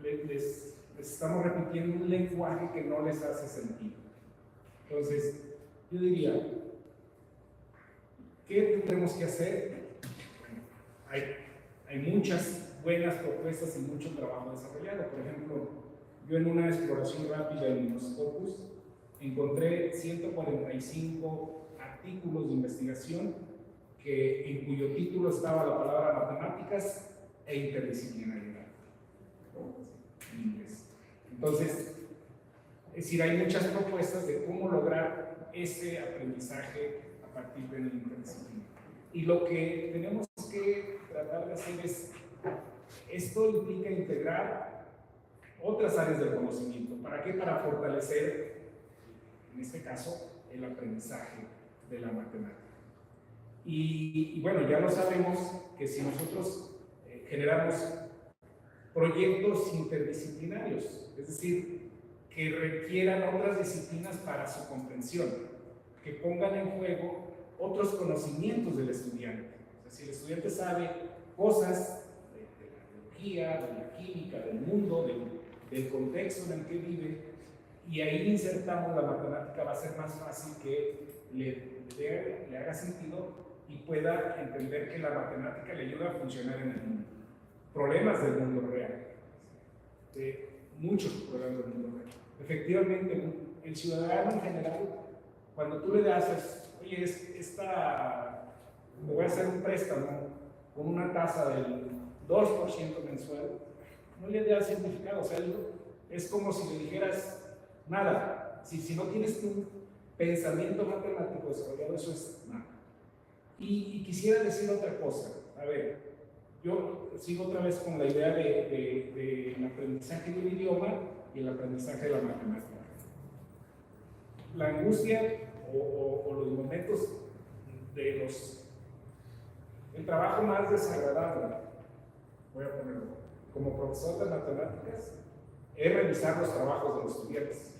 les estamos repitiendo un lenguaje que no les hace sentido. Entonces, yo diría, ¿qué tenemos que hacer? Hay muchas buenas propuestas y mucho trabajo desarrollado. Por ejemplo, yo en una exploración rápida en los Scopus encontré 145 artículos de investigación en cuyo título estaba la palabra matemáticas e interdisciplinaridad, en inglés. Entonces, es decir, hay muchas propuestas de cómo lograr ese aprendizaje a partir de la interdisciplina. Y lo que tenemos que tratar de hacer es, esto implica integrar otras áreas del conocimiento. ¿Para qué? Para fortalecer, en este caso, el aprendizaje de la matemática. Y bueno, ya lo sabemos que si nosotros generamos proyectos interdisciplinarios, es decir, que requieran otras disciplinas para su comprensión, que pongan en juego otros conocimientos del estudiante. O sea, si el estudiante sabe cosas de la biología, de la química, del mundo, del contexto en el que vive, y ahí insertamos la matemática, va a ser más fácil que le haga sentido y pueda entender que la matemática le ayuda a funcionar en el mundo. Problemas del mundo real, muchos problemas del mundo real. Efectivamente, el ciudadano en general, cuando tú le das, oye, me voy a hacer un préstamo con una tasa del 2% mensual, no le da significado. O sea, es como si le dijeras, nada, si no tienes tu pensamiento matemático desarrollado, eso es nada. Y quisiera decir otra cosa. A ver, yo sigo otra vez con la idea del aprendizaje de un idioma y el aprendizaje de la matemática. La angustia o los momentos el trabajo más desagradable, voy a ponerlo, como profesor de matemáticas, es revisar los trabajos de los estudiantes.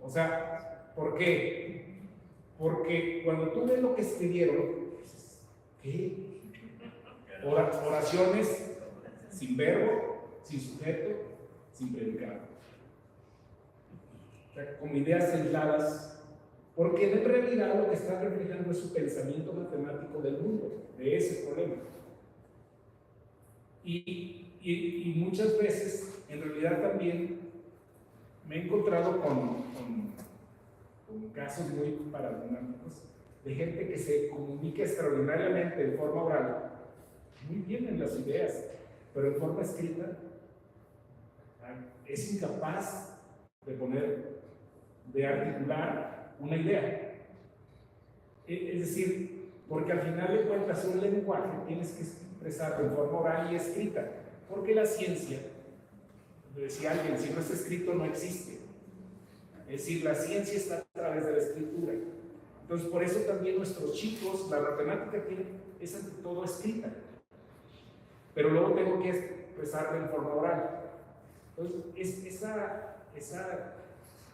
O sea, ¿por qué? Porque cuando tú ves lo que escribieron, dices, ¿qué? Oraciones sin verbo, sin sujeto, sin predicado. O sea, con ideas aisladas, porque en realidad lo que está reflejando es su pensamiento matemático del mundo, de ese problema. Y muchas veces, en realidad también, me he encontrado con casos muy paradigmáticos de gente que se comunica extraordinariamente en forma oral, muy bien en las ideas, pero en forma escrita es incapaz de articular una idea. Es decir, porque al final de cuentas un lenguaje tienes que expresarlo en forma oral y escrita, porque la ciencia, decía alguien, si no es escrito no existe. Es decir, la ciencia está a través de la escritura. Entonces, por eso también nuestros chicos, la matemática es ante todo escrita, pero luego tengo que expresarla en forma oral. Entonces, esa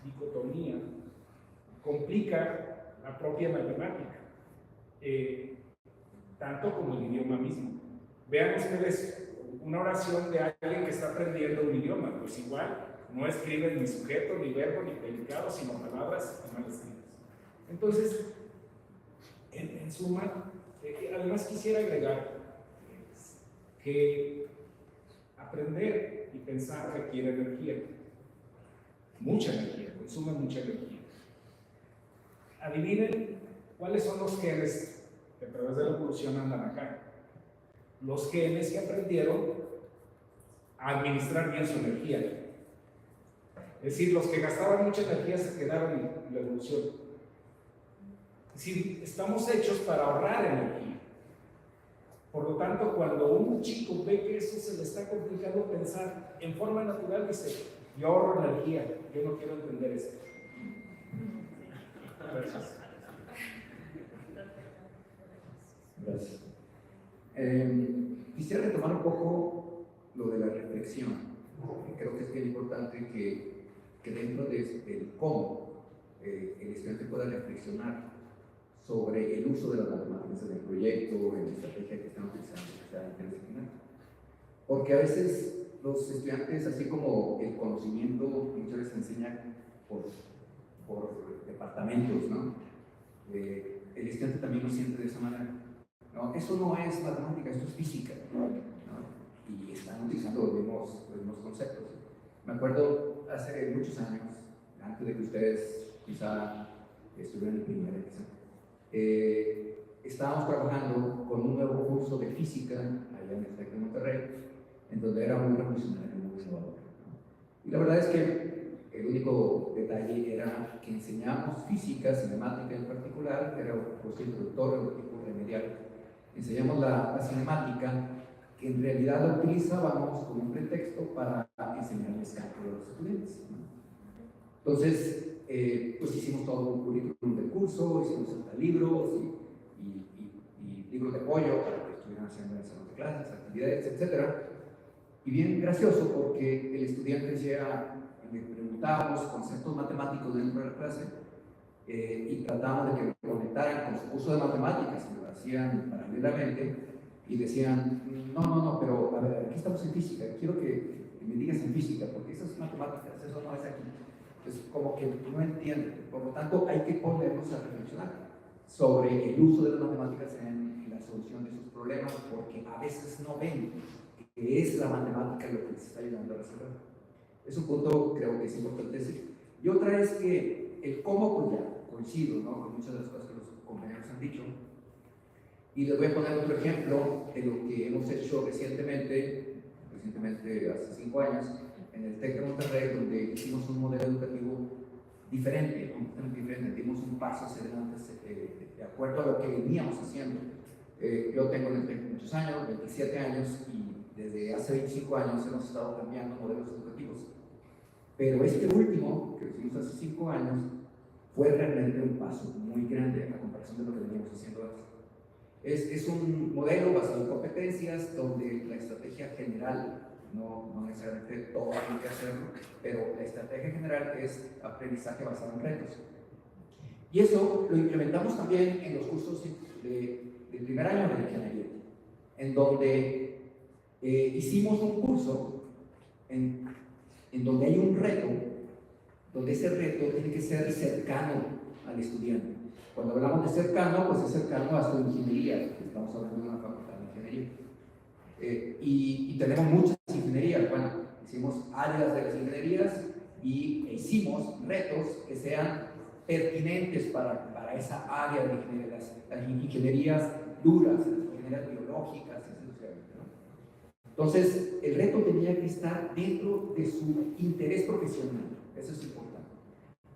dicotomía complica la propia matemática, tanto como el idioma mismo. Vean ustedes una oración de alguien que está aprendiendo un idioma, pues igual no escribe ni sujeto, ni verbo, ni predicado, sino palabras mal escritas. Entonces, en suma, además quisiera agregar que aprender y pensar requiere energía, mucha energía, consume mucha energía. Adivinen cuáles son los genes que a través de la evolución andan acá. Los genes que aprendieron a administrar bien su energía. Es decir, los que gastaban mucha energía se quedaron en la evolución. Es decir, estamos hechos para ahorrar energía. Por lo tanto, cuando un chico ve que eso se le está complicando pensar en forma natural, dice, yo ahorro energía, yo no quiero entender esto. Gracias. Gracias. Quisiera retomar un poco lo de la reflexión. Creo que es bien importante que dentro del cómo el estudiante pueda reflexionar sobre el uso de las matemáticas en el proyecto, en la estrategia que están utilizando, que sea interdisciplinar. Porque a veces los estudiantes, así como el conocimiento muchas veces se enseña por departamentos, ¿no? El estudiante también lo siente de esa manera. No, eso no es matemática, esto es física, ¿no? Y están utilizando los mismos conceptos. Me acuerdo hace muchos años, antes de que ustedes quizá estuvieran en primaria, estábamos trabajando con un nuevo curso de física allá en el TEC de Monterrey, en donde era muy revolucionario, muy innovador, ¿no? Y la verdad es que el único detalle era que enseñamos física, cinemática en particular, que era un curso introductorio de tipo remedial. Enseñamos la cinemática, que en realidad la utilizábamos como un pretexto para enseñarles cálculo a los estudiantes, ¿no? Entonces, pues hicimos todo un currículum del curso, hicimos hasta libros y libros de apoyo para que estuvieran haciendo en el salón de clases, actividades, etc. Y bien gracioso porque el estudiante decía, le preguntábamos conceptos matemáticos dentro de la clase y tratábamos de que lo conectaran con su curso de matemáticas, que lo hacían paralelamente, y decían, no, pero a ver, aquí estamos en física, quiero que me digas en física, porque eso es matemáticas, eso no es aquí. Entonces, como que no entienden. Por lo tanto, hay que ponernos a reflexionar sobre el uso de las matemáticas en la solución de sus problemas, porque a veces no ven que es la matemática lo que les está ayudando a resolver. Es un punto, creo que es importante decir. Y otra es que el cómo, pues ya coincido, ¿no?, con muchas de las cosas que los compañeros han dicho. Y les voy a poner otro ejemplo de lo que hemos hecho recientemente hace 5 años, en el TEC de Monterrey, donde hicimos un modelo educativo diferente, completamente diferente, dimos un paso hacia adelante de acuerdo a lo que veníamos haciendo. Yo tengo en el TEC muchos años, 27 años, y desde hace 25 años hemos estado cambiando modelos educativos. Pero este último, que hicimos hace 5 años, fue realmente un paso muy grande a comparación de lo que veníamos haciendo antes. Es un modelo basado en competencias donde la estrategia general, no necesariamente todo hay que hacerlo, pero la estrategia general es aprendizaje basado en retos. Y eso lo implementamos también en los cursos del primer año de ingeniería, en donde hicimos un curso en donde hay un reto, donde ese reto tiene que ser cercano al estudiante. Cuando hablamos de cercano, pues es cercano a su ingeniería, estamos hablando de una facultad de ingeniería. Y tenemos muchas ingenierías, bueno, hicimos áreas de las ingenierías y hicimos retos que sean pertinentes para esa área de ingeniería, las ingenierías duras, las ingenierías biológicas, esencialmente, ¿no? Entonces, el reto tenía que estar dentro de su interés profesional, eso es importante.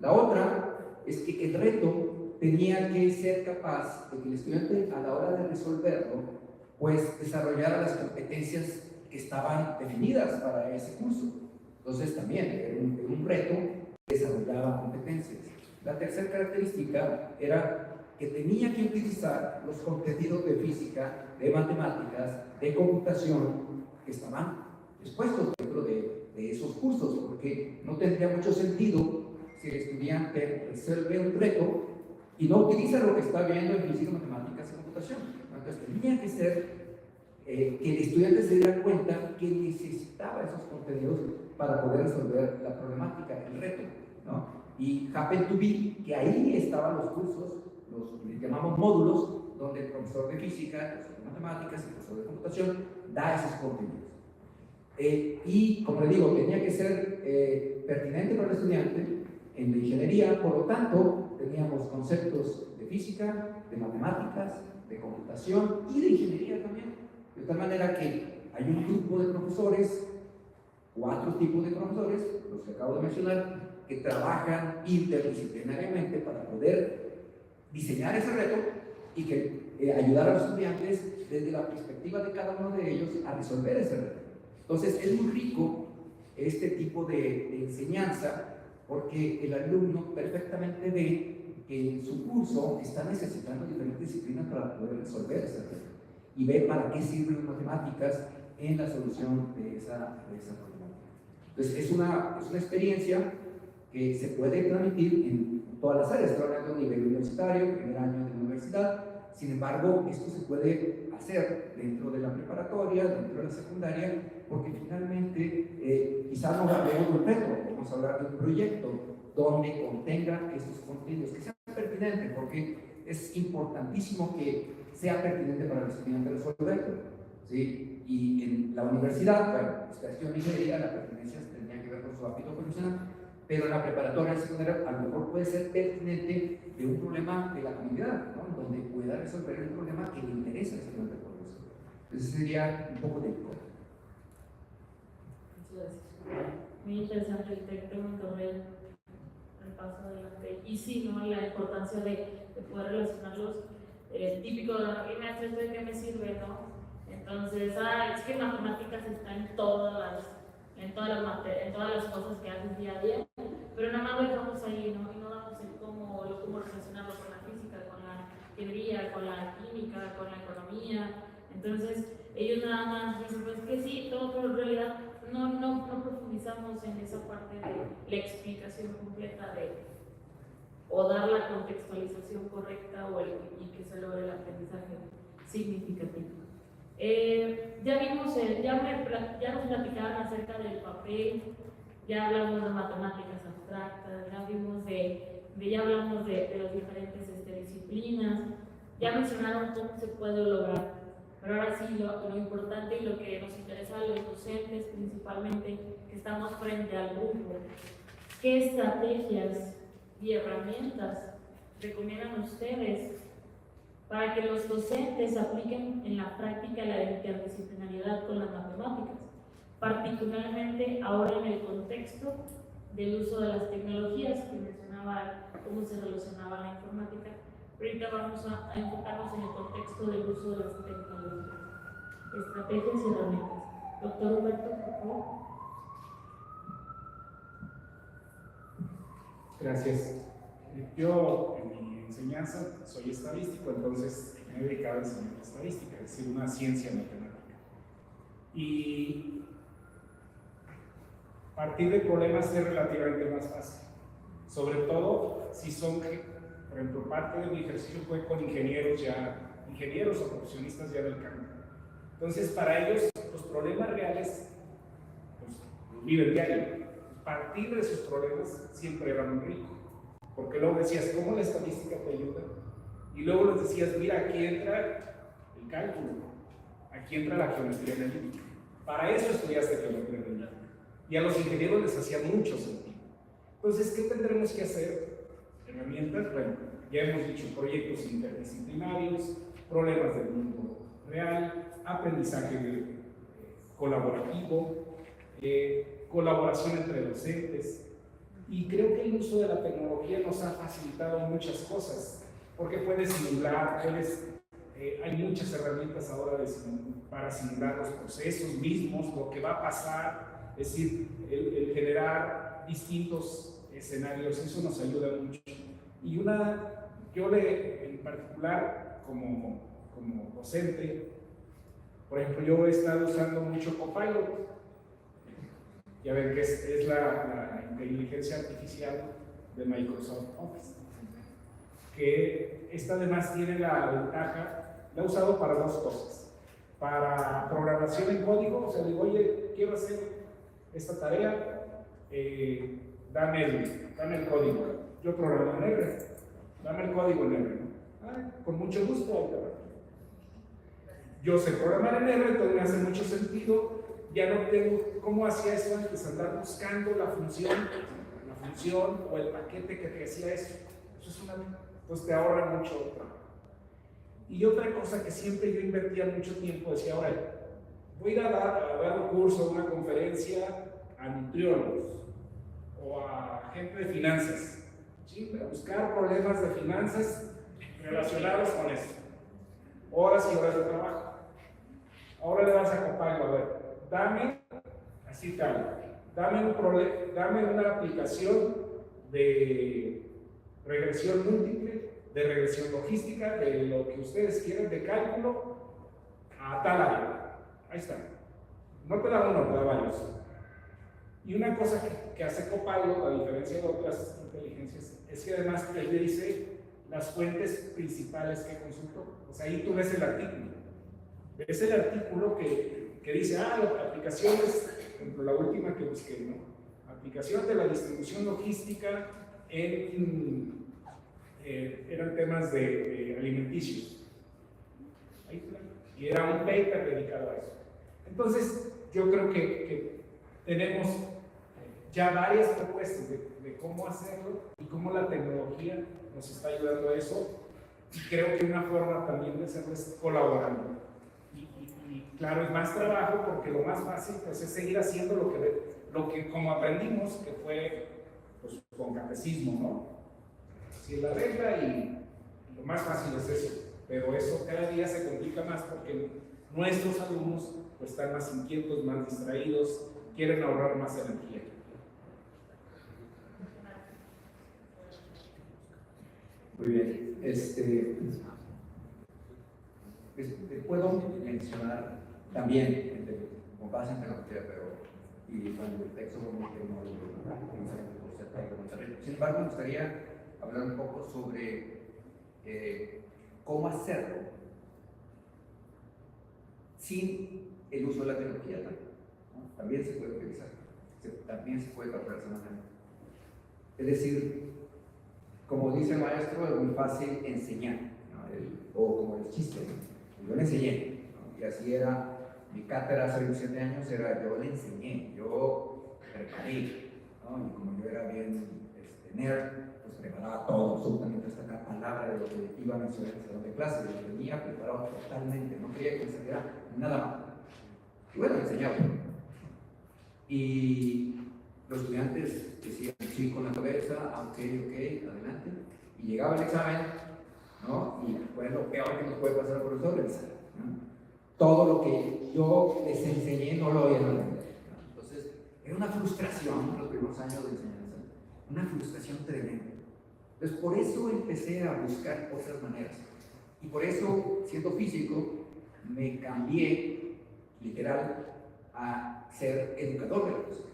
La otra es que el reto tenía que ser capaz de que el estudiante, a la hora de resolverlo, pues desarrollara las competencias que estaban definidas para ese curso. Entonces también era un reto que desarrollaba competencias. La tercera característica era que tenía que utilizar los contenidos de física, de matemáticas, de computación que estaban expuestos dentro de esos cursos, porque no tendría mucho sentido si el estudiante resuelve un reto y no utiliza lo que está viendo en física, matemáticas y computación. Entonces tenía que ser que el estudiante se diera cuenta que necesitaba esos contenidos para poder resolver la problemática, el reto, ¿no? Y happen to be que ahí estaban los cursos, les llamamos módulos, donde el profesor de física, el profesor de matemáticas, el profesor de computación da esos contenidos. Y como le digo, tenía que ser pertinente para el estudiante en la ingeniería, por lo tanto, teníamos conceptos de física, de matemáticas, de computación y de ingeniería también. De tal manera que hay un grupo de profesores, 4 tipos de profesores, los que acabo de mencionar, que trabajan interdisciplinariamente para poder diseñar ese reto y que ayudar a los estudiantes desde la perspectiva de cada uno de ellos a resolver ese reto. Entonces es muy rico este tipo de enseñanza porque el alumno perfectamente ve que en su curso está necesitando diferentes disciplinas para poder resolver ese reto y ve para qué sirven las matemáticas en la solución de esa problemática. Entonces es una experiencia que se puede transmitir en todas las áreas. Estoy hablando a nivel universitario, primer año de la universidad. Sin embargo, esto se puede hacer dentro de la preparatoria, dentro de la secundaria, porque finalmente quizás no hablemos de un reto, vamos a hablar de un proyecto donde contenga esos contenidos, que sean pertinentes, porque es importantísimo que sea pertinente para el estudiante resolverlo, ¿sí? Y en la universidad, bueno, estación de ingeniería, la pertinencia tenía que ver con su ámbito profesional, pero en la preparatoria y secundaria a lo mejor puede ser pertinente de un problema de la comunidad, ¿no? Donde pueda resolver el problema que le interesa al estudiante por eso. Ese sería un poco de todo. Muy interesante el texto, el paso adelante. Y sí, ¿no? La importancia de poder relacionarlos. Típico de la primera, ¿esto de qué me sirve, no? Entonces, es que matemáticas está en todas las cosas que haces día a día, pero nada más lo dejamos ahí, ¿no? Y no damos el cómo relacionarlo con la física, con la teoría, con la química, con la economía. Entonces, ellos nada más dicen, pues que sí, todo, pero en realidad no profundizamos en esa parte de la explicación completa o dar la contextualización correcta y que se logre el aprendizaje significativo. Ya nos platicaban acerca del papel, ya hablamos de matemáticas abstractas, ya hablamos de las diferentes disciplinas, ya mencionaron cómo se puede lograr, pero ahora sí lo importante y lo que nos interesa a los docentes principalmente, que estamos frente al grupo, ¿qué estrategias y herramientas recomiendan ustedes para que los docentes apliquen en la práctica la interdisciplinariedad con las matemáticas, particularmente ahora en el contexto del uso de las tecnologías, que mencionaba cómo se relacionaba la informática? Ahorita vamos a enfocarnos en el contexto del uso de las tecnologías, estrategias y herramientas. Doctor Humberto, por favor. Gracias. Yo en mi enseñanza soy estadístico, entonces me he dedicado a enseñar estadística, es decir, una ciencia matemática. Y partir de problemas es relativamente más fácil, sobre todo si son, por ejemplo, parte de mi ejercicio fue con ingenieros o profesionistas ya del campo. Entonces, para ellos, los problemas reales, pues, los viven diario. Partir de esos problemas siempre era muy rico, porque luego decías, ¿cómo la estadística te ayuda? Y luego les decías, mira, aquí entra el cálculo, aquí entra la geometría analítica. Para eso estudiaste geometría analítica. Y a los ingenieros les hacía mucho sentido. Entonces, ¿qué tendremos que hacer? Herramientas, bueno, ya hemos dicho, proyectos interdisciplinarios, problemas del mundo real, aprendizaje colaborativo, colaboración entre docentes, y creo que el uso de la tecnología nos ha facilitado muchas cosas, porque puedes simular, hay muchas herramientas ahora para simular los procesos mismos, lo que va a pasar, es decir, el generar distintos escenarios, eso nos ayuda mucho. Y yo en particular, como docente, por ejemplo, yo he estado usando mucho Copilot. Ya ven que es la inteligencia artificial de Microsoft Office, que esta además tiene la ventaja, la he usado para dos cosas: para programación en código, o sea, digo, oye, quiero hacer esta tarea, dame el código, yo programo en R, dame el código en R, ¿no? Con mucho gusto. Yo sé programar en R, entonces me hace mucho sentido. Ya no tengo, ¿cómo hacía eso antes? Andar buscando la función o el paquete que te hacía eso. Eso es entonces te ahorra mucho trabajo. Y otra cosa que siempre yo invertía mucho tiempo, decía, ahora, voy a ir a dar un curso, una conferencia a nutriólogos o a gente de finanzas, ¿sí? Para buscar problemas de finanzas relacionados con eso. Horas y horas de trabajo. Ahora le vas a Copilot, a ver, dame una aplicación de regresión múltiple, de regresión logística, de lo que ustedes quieran, de cálculo, a tal área. Ahí está. No te da uno, te da varios. Y una cosa que hace Copilot, a diferencia de otras inteligencias, es que además te dice las fuentes principales que consultó. O sea, ahí tú ves el artículo. Ves el artículo que dice, la aplicación es, por ejemplo, la última que busqué, ¿no? Aplicación de la distribución logística eran temas de alimenticios. Ahí está. Y era un paper dedicado a eso. Entonces, yo creo que tenemos ya varias propuestas de cómo hacerlo y cómo la tecnología nos está ayudando a eso. Y creo que una forma también de hacerlo es colaborando. Y claro, es más trabajo porque lo más fácil pues, es seguir haciendo lo que como aprendimos, que fue pues, con catecismo, ¿no? Así es la regla y lo más fácil es eso. Pero eso cada día se complica más porque nuestros alumnos pues, están más inquietos, más distraídos, quieren ahorrar más energía. Muy bien. Puedo mencionar también, como base en tecnología, y cuando el texto no sin embargo, me gustaría hablar un poco sobre cómo hacerlo sin el uso de la tecnología, ¿no? También se puede utilizar, también se puede trabajar personalmente. Es decir, como dice el maestro, es muy fácil enseñar, ¿no? O como el chiste, ¿no? Yo le enseñé, ¿no? Y así era, mi cátedra hace 7 años era yo le enseñé, yo preparé, ¿no? Y como yo era bien nerd, pues preparaba todo, absolutamente hasta la palabra de lo que iba a mencionar en el salón de clase, lo tenía preparado totalmente, no quería que me saliera nada más. Y bueno, enseñaba. Y los estudiantes decían sí con la cabeza, ok, adelante. Y llegaba el examen, ¿no? Y fue lo peor que nos puede pasar al profesor, el examen, ¿no? Todo lo que yo les enseñé no lo habían aprendido, ¿no? Entonces, era una frustración los primeros años de enseñanza. una frustración tremenda. Entonces, por eso empecé a buscar otras maneras. Y por eso, siendo físico, me cambié, literal, a ser educador de la música.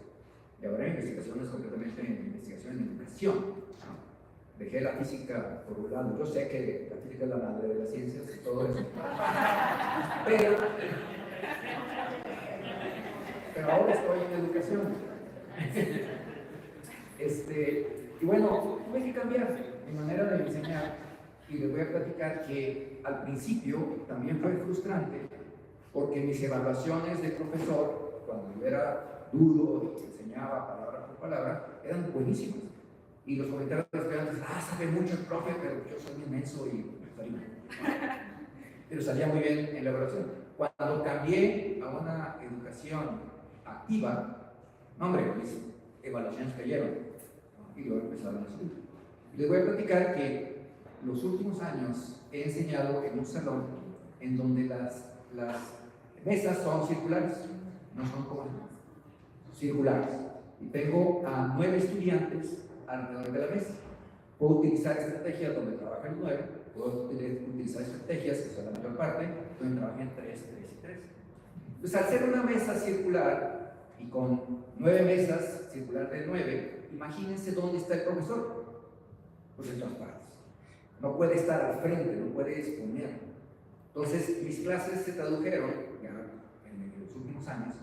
Y ahora investigaciones, concretamente en investigación en educación, ¿no? Dejé la física por un lado. Yo sé que la física es la madre de las ciencias y todo eso. Pero ahora estoy en educación. Y bueno, tuve que cambiar mi manera de enseñar y les voy a platicar que al principio también fue frustrante porque mis evaluaciones de profesor, cuando yo era duro y enseñaba palabra por palabra, eran buenísimas. Y los comentarios de los estudiantes, sabe mucho el profe, pero yo soy inmenso y pero salía muy bien en la evaluación. Cuando cambié a una educación activa, no hombre, mis evaluaciones cayeron, ¿no? Y luego empezaron a subir. Les voy a platicar que los últimos años he enseñado en un salón en donde las mesas son circulares, no son como circulares. Y tengo a 9 estudiantes alrededor de la mesa. Puedo utilizar estrategias donde trabajan 9, puedo utilizar estrategias, que son la mayor parte, donde trabajan 3, 3 y 3. Entonces, al ser una mesa circular y con 9 mesas circular de 9, imagínense dónde está el profesor. Pues en todas partes. No puede estar al frente, no puede exponer. Entonces, mis clases se tradujeron, ya en los últimos años,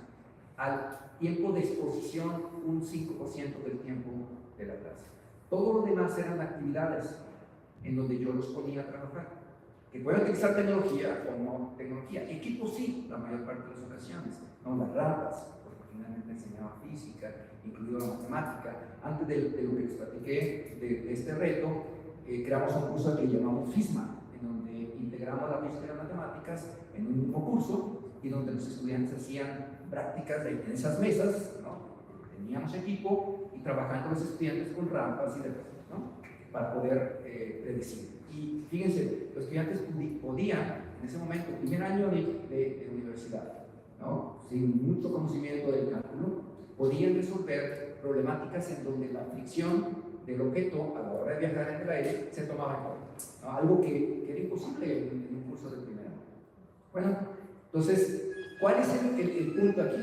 al tiempo de exposición un 5% del tiempo de la clase. Todo lo demás eran actividades en donde yo los ponía a trabajar. Que pueden utilizar tecnología o no tecnología. Equipos sí, la mayor parte de las ocasiones. No las rampas, porque finalmente enseñaba física, incluido la matemática. Antes de lo que les platiqué de este reto, creamos un curso que llamamos FISMA, en donde integramos la física y las matemáticas en un mismo curso y donde los estudiantes hacían prácticas en esas mesas, ¿no? Teníamos equipo y trabajando los estudiantes con rampas y demás, ¿no? Para poder predecir. Y fíjense, los estudiantes podían, en ese momento, primer año de universidad, ¿no? Sin mucho conocimiento del cálculo, podían resolver problemáticas en donde la fricción del objeto a la hora de viajar en el aire se tomaba en cuenta, ¿no? Algo que era imposible en un curso de primer año. Bueno, entonces, ¿cuál es el punto aquí?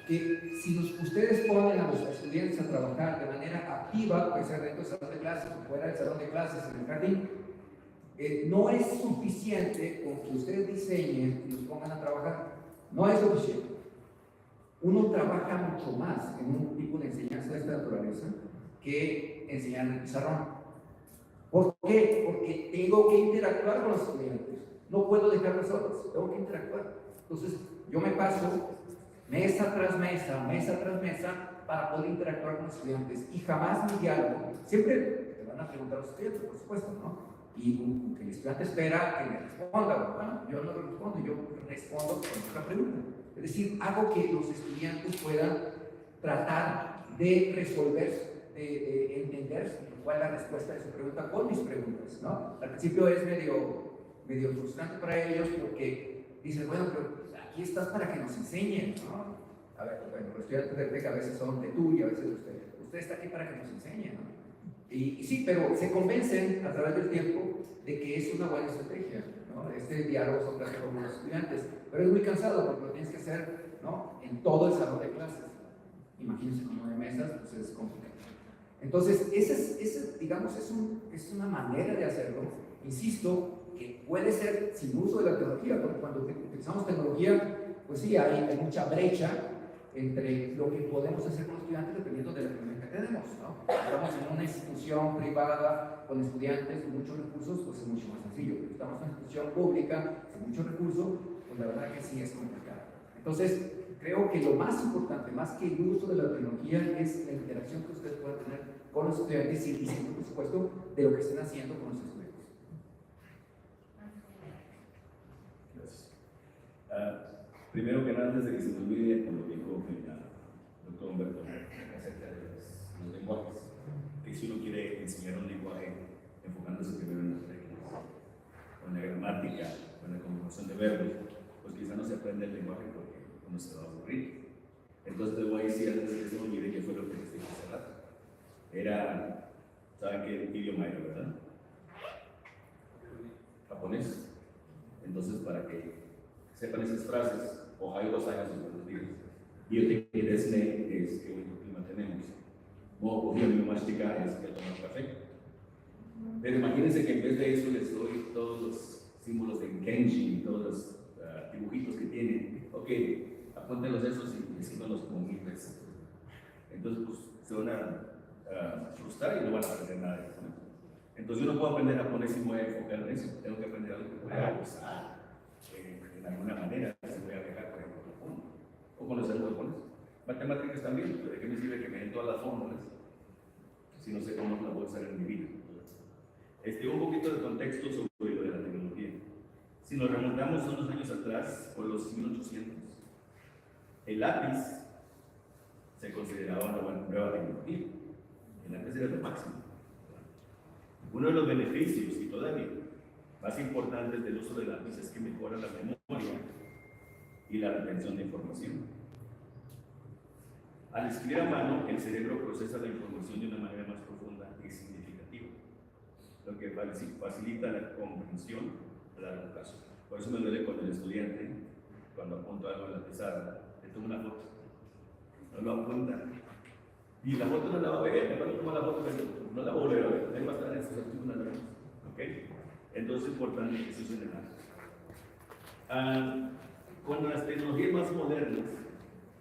Que si ustedes ponen a los estudiantes a trabajar de manera activa, puede ser dentro del salón de clases o fuera del salón de clases, en el jardín, no es suficiente con que ustedes diseñen y los pongan a trabajar. No es suficiente. Uno trabaja mucho más en un tipo de enseñanza de esta naturaleza que enseñar en el pizarrón. ¿Por qué? Porque tengo que interactuar con los estudiantes. No puedo dejarlos solos, tengo que interactuar. Entonces, yo me paso mesa tras mesa, para poder interactuar con los estudiantes. Y jamás mi diálogo, siempre te van a preguntar a los estudiantes, por supuesto, ¿no? Y que el estudiante espera que le responda. Bueno, yo no le respondo, yo respondo con otra pregunta. Es decir, hago que los estudiantes puedan tratar de resolver, de entender cuál es la respuesta de su pregunta con mis preguntas, ¿no? Al principio es medio frustrante para ellos porque dicen, bueno, pero aquí estás para que nos enseñen, ¿no? A ver, bueno, los estudiantes de TEC a veces son de tú y a veces de usted está aquí para que nos enseñen, ¿no? Y sí, pero se convencen a través del tiempo de que es una buena estrategia, ¿no? Este diálogo son clases con los estudiantes, pero es muy cansado porque lo tienes que hacer, ¿no? En todo el salón de clases. Imagínense con 9 mesas, pues es complicado. Entonces, digamos, es una manera de hacerlo. Insisto, que puede ser sin uso de la tecnología, porque cuando utilizamos tecnología, pues sí, hay mucha brecha entre lo que podemos hacer con los estudiantes dependiendo de la tecnología que tenemos, ¿no? Estamos en una institución privada con estudiantes con muchos recursos, pues es mucho más sencillo. Pero estamos en una institución pública sin muchos recursos, pues la verdad que sí es complicado. Entonces, creo que lo más importante, más que el uso de la tecnología, es la interacción que ustedes puedan tener con los estudiantes y diciendo, por supuesto, de lo que estén haciendo con los estudiantes. Gracias. Primero que nada, antes de que se me olvide, con lo que dijo el doctor Humberto acerca de los lenguajes, que si uno quiere enseñar un lenguaje enfocándose primero en las reglas, o en la gramática, o en la conjugación de verbos, pues quizá no se aprende el lenguaje porque uno se va a aburrir. Entonces te voy a decir antes de que se me olvide qué fue lo que les dije hace rato. era, ¿saben qué idioma era, verdad? Japonés. Entonces, para que sepan esas frases, Ohio 2 años y buenos días. Y yo te quiero decir es que el clima tenemos. Modo mi mástica es que tomar café. Pero imagínense que en vez de eso les doy todos los símbolos de Kenji, todos los dibujitos que tienen. Ok, apúntenlos esos y escríbanlos como 1000 veces. Entonces, pues se van a frustrar y no van a aprender nada de eso, ¿no? Entonces, yo no puedo aprender japonés y me voy a enfocar en eso. Tengo que aprender algo que pueda usar en alguna manera. Si voy a viajar, por ejemplo, a Japón o conocer los japoneses. Matemáticas también, pero ¿de qué me sirve que me den todas las fórmulas si no sé cómo las voy a usar en mi vida? Un poquito de contexto sobre lo de la tecnología. Si nos remontamos unos años atrás, por los 1800, el lápiz se consideraba una nueva tecnología. El lápiz era lo máximo. Uno de los beneficios, y todavía más importantes del uso del lápiz, es que mejora la memoria y la retención de información. Al escribir a mano, el cerebro procesa la información de una manera más profunda y significativa, lo que facilita la comprensión a largo plazo. Por eso me duele cuando el estudiante, cuando apunto algo en la pizarra, le toma una foto, no lo apunta, y la foto no la va a ver, cuando toma la foto no la va a volver a ver, ahí va a estar en sus archivos naturales. ¿Ok? Entonces es importante que se usen el lápiz. Con las tecnologías más modernas,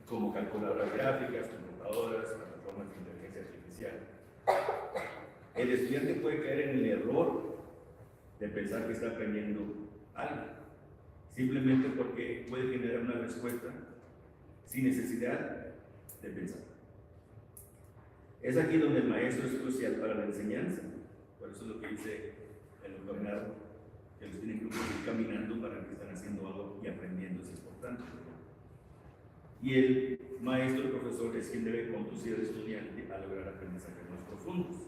como calculadoras gráficas, computadoras, plataformas de inteligencia artificial, el estudiante puede caer en el error de pensar que está aprendiendo algo, simplemente porque puede generar una respuesta sin necesidad de pensar. Es aquí donde el maestro es crucial para la enseñanza. Por eso es lo que dice el doctor Bernardo, que los tienen que ir caminando para que están haciendo algo y aprendiendo, es importante. Y el maestro, el profesor, es quien debe conducir al estudiante a lograr aprendizajes más profundos,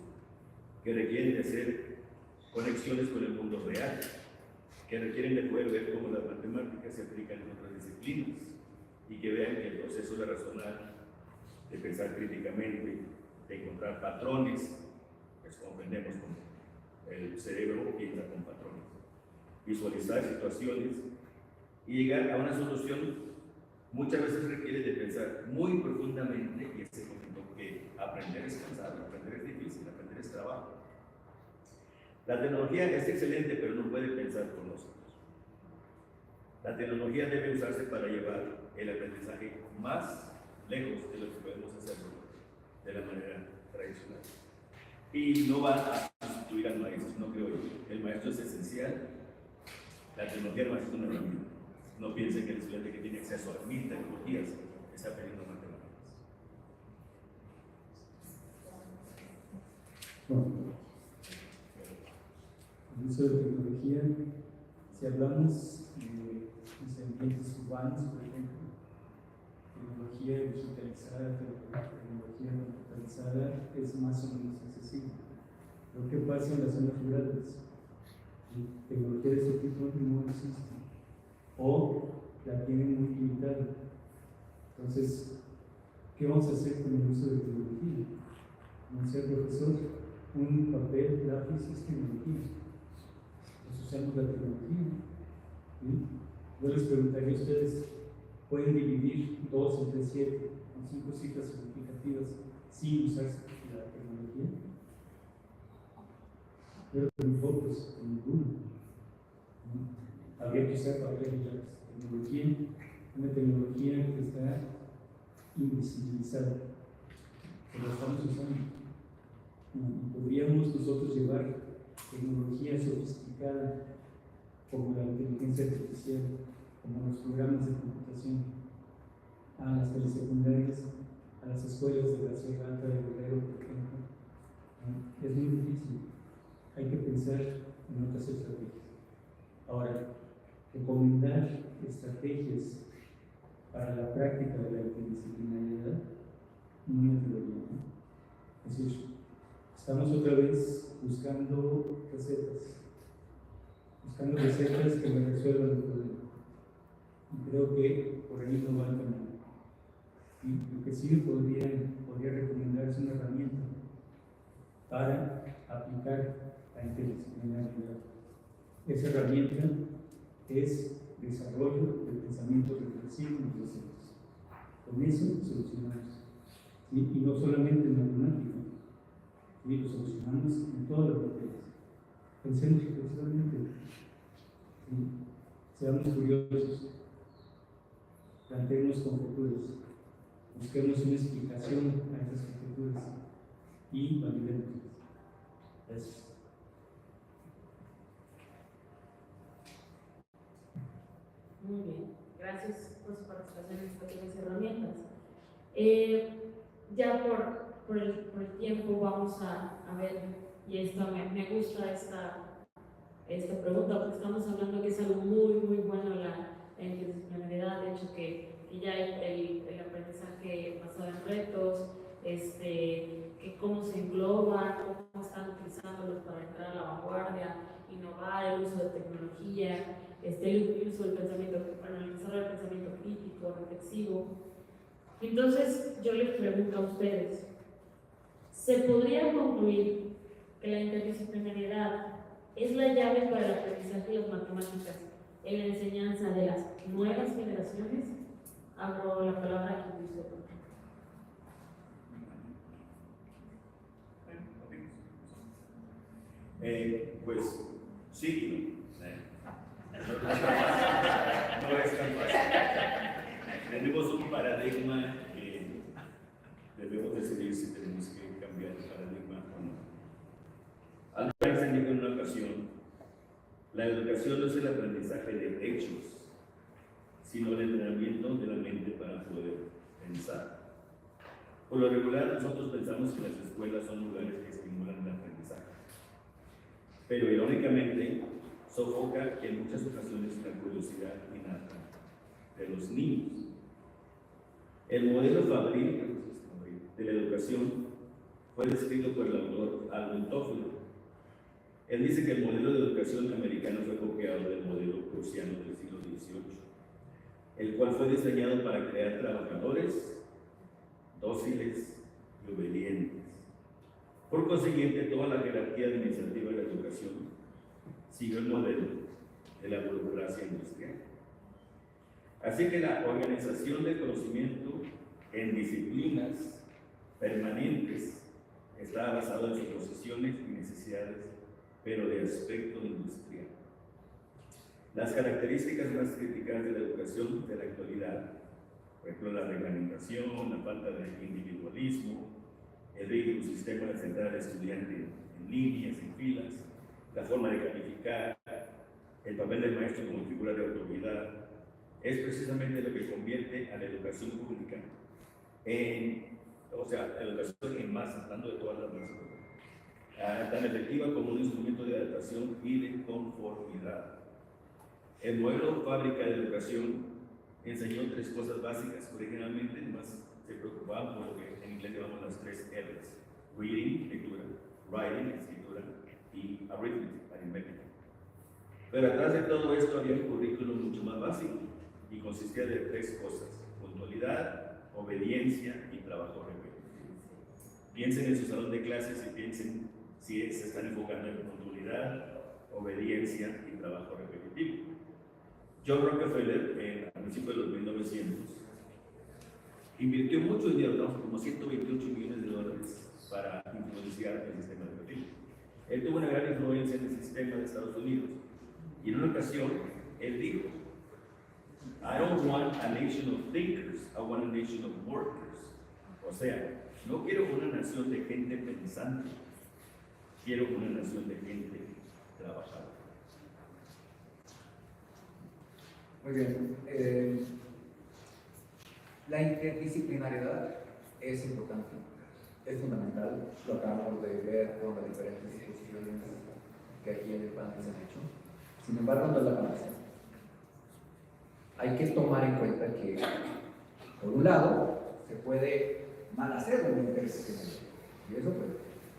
que requieren de hacer conexiones con el mundo real, que requieren de poder ver cómo las matemáticas se aplican en otras disciplinas y que vean que el proceso de razonar, de pensar críticamente, de encontrar patrones, pues comprendemos como el cerebro piensa con patrones, visualizar situaciones y llegar a una solución. Muchas veces requiere de pensar muy profundamente y ese momento que aprender es cansado, aprender es difícil, aprender es trabajo. La tecnología es excelente, pero no puede pensar por nosotros. La tecnología debe usarse para llevar el aprendizaje más lejos de lo que podemos hacerlo de la manera tradicional. Y no va a sustituir al maestro, no creo yo. El maestro es esencial, la tecnología no es una herramienta. No piensen que el estudiante que tiene acceso a 1000 tecnologías está aprendiendo matemáticas. Bueno, el uso de tecnología, si hablamos de los ambientes urbanos, por ejemplo, tecnología digitalizada, tecnología computarizada es más o menos accesible. Lo que pasa en las zonas rurales, tecnología de este tipo no existe, o la tienen muy limitada. Entonces, ¿qué vamos a hacer con el uso de tecnología? Como decía el profesor, un papel, lápiz es tecnología. Pues usamos la tecnología. ¿Sí? Yo les preguntaría a ustedes, ¿pueden dividir 2 entre 7 con 5 cifras significativas sin usar la tecnología? Pero con pocos, con ninguno. Habría que usar papel y lápiz. Tecnología, una tecnología que está invisibilizada, pero la estamos usando. Y podríamos nosotros llevar tecnología sofisticada como la inteligencia artificial, como los programas de computación, a las telesecundarias, a las escuelas de la Sierra Alta de Guerrero, por ejemplo. Es muy difícil. Hay que pensar en otras estrategias. Ahora, recomendar estrategias para la práctica de la interdisciplinariedad no me atrevería, ¿no? Es decir, estamos otra vez buscando recetas que me resuelvan el problema. Y creo que por ahí no va el camino. Y lo que sí podría recomendar es una herramienta para aplicar la interdisciplinariedad. Esa herramienta es desarrollo de pensamiento reflexivo en los docentes. Con eso solucionamos. ¿Sí? Y no solamente en matemática, ¿sí? Lo solucionamos en todas las materias. Pensemos reflexivamente, ¿sí? Seamos curiosos, planteemos conjeturas, busquemos una explicación a esas conjeturas y validemos. Gracias. Muy bien, gracias por su participación en estas pequeñas herramientas. Ya por el tiempo vamos a ver, y esto me gusta esta pregunta, porque estamos hablando que es algo muy bueno la interdisciplinariedad, de hecho que ya el aprendizaje basado en retos, que cómo se engloban, cómo están utilizándolos para entrar a la vanguardia, innovar, el uso de tecnología, el uso del pensamiento, analizar el pensamiento crítico, reflexivo. Entonces, yo les pregunto a ustedes, ¿se podría concluir que la interdisciplinariedad es la llave para el aprendizaje de las matemáticas en la enseñanza de las nuevas generaciones? Abro la palabra a quien guste. Pues sí, no es tan fácil. Tenemos un paradigma que debemos decidir si tenemos que cambiar el paradigma o no. Albert dijo en una ocasión, la educación no es el aprendizaje de hechos, sino el entrenamiento de la mente para poder pensar. Por lo regular, nosotros pensamos que las escuelas son lugares que estimulan el aprendizaje. Pero irónicamente, sofoca en muchas ocasiones la curiosidad innata de los niños. El modelo fabril de la educación fue descrito por el autor Alvin Toffler. Él dice que el modelo de educación americano fue copiado del modelo prusiano del siglo XVIII, el cual fue diseñado para crear trabajadores dóciles y obedientes. Por consiguiente, toda la jerarquía administrativa de la educación siguió el modelo de la burocracia industrial. Así que la organización del conocimiento en disciplinas permanentes está basada en suposiciones y necesidades, pero de aspecto industrial. Las características más criticadas de la educación de la actualidad, por ejemplo, la reglamentación, la falta de individualismo, el rígido sistema de centrar al estudiante en líneas, en filas, la forma de calificar, el papel del maestro como figura de autoridad, es precisamente lo que convierte a la educación pública la educación en masa, hablando de todas las masas, tan efectiva como un instrumento de adaptación y de conformidad. El modelo fábrica de educación enseñó tres cosas básicas. Originalmente, más se preocupaban por lo que en inglés llamamos las tres R's: reading, lectura; writing, escritura; y arithmetic, aritmética. Pero atrás de todo esto había un currículo mucho más básico y consistía de tres cosas: puntualidad, obediencia y trabajo repetitivo. Piensen en su salón de clases y piensen si se están enfocando en puntualidad, obediencia y trabajo repetitivo. John Rockefeller, a principios de los 1900, invirtió mucho dinero, como $128 millones para influenciar el sistema educativo. Él tuvo una gran influencia en el sistema de Estados Unidos y en una ocasión él dijo: I don't want a nation of thinkers, I want a nation of workers. O sea, no quiero una nación de gente pensante, quiero una nación de gente trabajadora. Muy bien. La interdisciplinariedad es importante, es fundamental. Lo acabamos de ver con las diferentes discusiones que aquí en el panel se han hecho. Sin embargo, no es la panacea. Hay que tomar en cuenta que, por un lado, se puede mal hacer la interdisciplinariedad. Y eso, pues,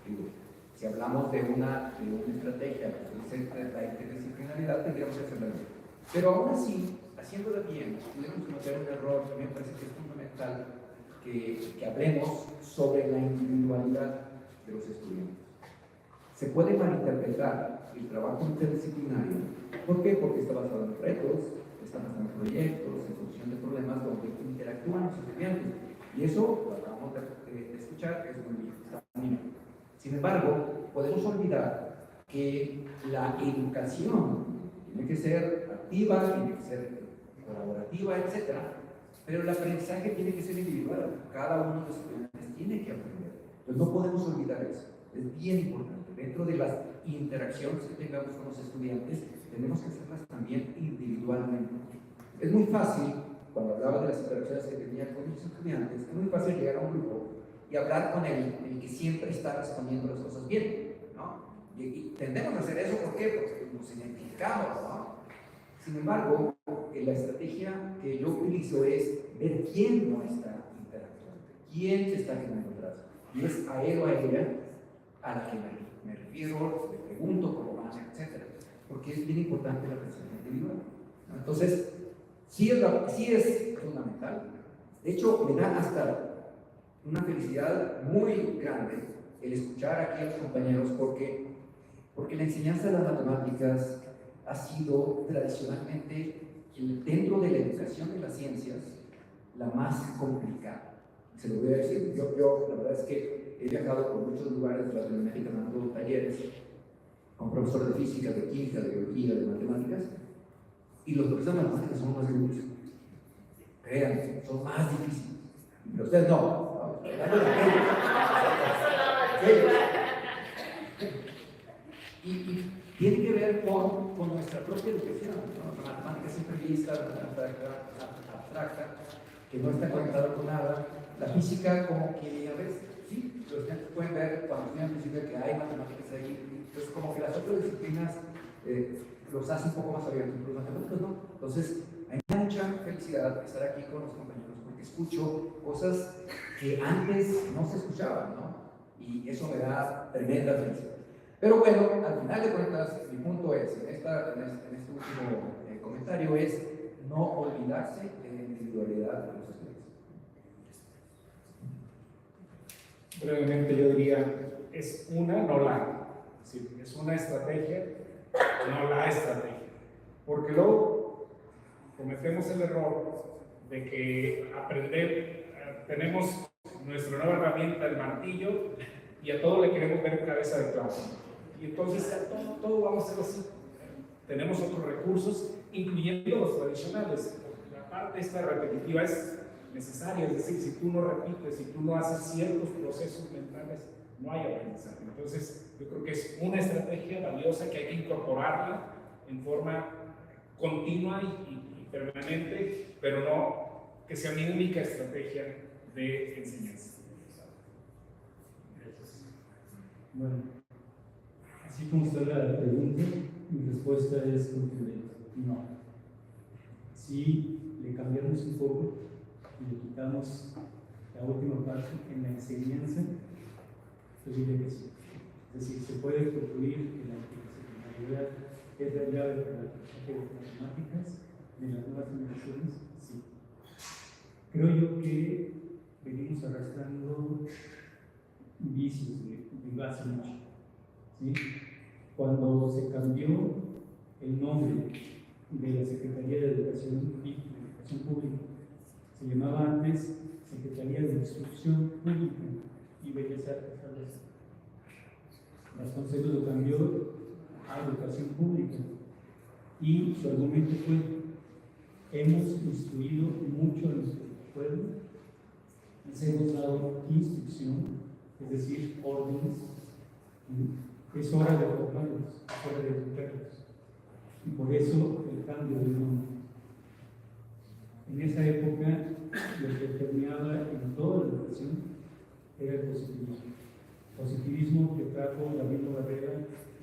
digo, si hablamos de una estrategia que utilice la interdisciplinariedad, tendríamos que hacerlo bien. Pero aún así, haciéndolo bien, podemos cometer un error que me parece que es fundamental que hablemos sobre la individualidad de los estudiantes. se puede malinterpretar el trabajo interdisciplinario. ¿Por qué? Porque está basado en retos, está basado en proyectos, en solución de problemas donde interactúan los estudiantes. Y eso, lo acabamos de escuchar, es muy bien, está muy bien. Sin embargo, podemos olvidar que la educación tiene que ser activa, tiene que ser colaborativa, etc. Pero el aprendizaje tiene que ser individual. Cada uno de los estudiantes tiene que aprender. Entonces no podemos olvidar eso. Es bien importante. Dentro de las interacciones que tengamos con los estudiantes, tenemos que hacerlas también individualmente. Es muy fácil, cuando hablaba de las interacciones que tenía con los estudiantes, es muy fácil llegar a un grupo y hablar con el que siempre está respondiendo las cosas bien, ¿no? Y tendemos a hacer eso, ¿por qué? Porque nos identificamos, ¿no? Sin embargo, la estrategia que yo utilizo es ver quién no está interactuando, quién se está quedando atrás. Y es a él o a ella a la que me refiero, le pregunto cómo van, etc. Porque es bien importante la presencia individual, ¿no? Entonces, sí es fundamental. De hecho, me da hasta una felicidad muy grande el escuchar aquí a los compañeros porque la enseñanza de las matemáticas ha sido tradicionalmente, dentro de la educación de las ciencias, la más complicada. Se lo voy a decir, yo la verdad es que he viajado por muchos lugares de Latinoamérica dando talleres con profesores de física, de química, de biología, de matemáticas, y los profesores de matemáticas son más duros. Créanme, son más difíciles. Pero ustedes no. Y tiene que ver con nuestra propia educación, ¿no? La matemática siempre vista, abstracta, que no está conectada con nada. La física, como que a veces, sí, los estudiantes pueden ver cuando estudian física que hay matemáticas ahí, pues como que las otras disciplinas los hacen un poco más abiertos, pero los matemáticos no. Entonces, hay mucha felicidad estar aquí con los compañeros porque escucho cosas que antes no se escuchaban, ¿no? Y eso me da tremenda felicidad. Pero bueno, al final de cuentas, mi punto es, en este último comentario, es no olvidarse de la individualidad de los estudiantes. Brevemente yo diría, es una, no la. Es decir, es una estrategia, no la estrategia. Porque luego cometemos el error de que tenemos nuestra nueva herramienta, el martillo, y a todo le queremos ver cabeza de clavo. Y entonces a todo vamos a hacer así. Tenemos otros recursos, incluyendo los tradicionales. La parte esta repetitiva es necesaria, es decir, si tú no repites, si tú no haces ciertos procesos mentales, no hay aprendizaje. Entonces, yo creo que es una estrategia valiosa que hay que incorporarla en forma continua y permanente, pero no que sea mi única estrategia de enseñanza. Bueno, así como está la pregunta, mi respuesta es contundente, no. Si le cambiamos un poco y le quitamos la última parte en la enseñanza, yo diría que sí. Es decir, se puede concluir que la interdisciplinaridad es la llave para el aprendizaje de matemáticas de las nuevas generaciones, sí. Creo yo que venimos arrastrando vicios de hace mucho, ¿sí? Cuando se cambió el nombre de la Secretaría de Educación Pública, se llamaba antes Secretaría de Instrucción Pública y Bellas Artes. Vasconcelos lo cambió a Educación Pública y su argumento fue: hemos instruido mucho a nuestro pueblo, les hemos dado instrucción, es decir, órdenes. Es hora de formarlos, es hora de educarlos. Y por eso el cambio de nombre. En esa época, lo que permeaba en toda la educación era el positivismo. Positivismo que trajo la misma barrera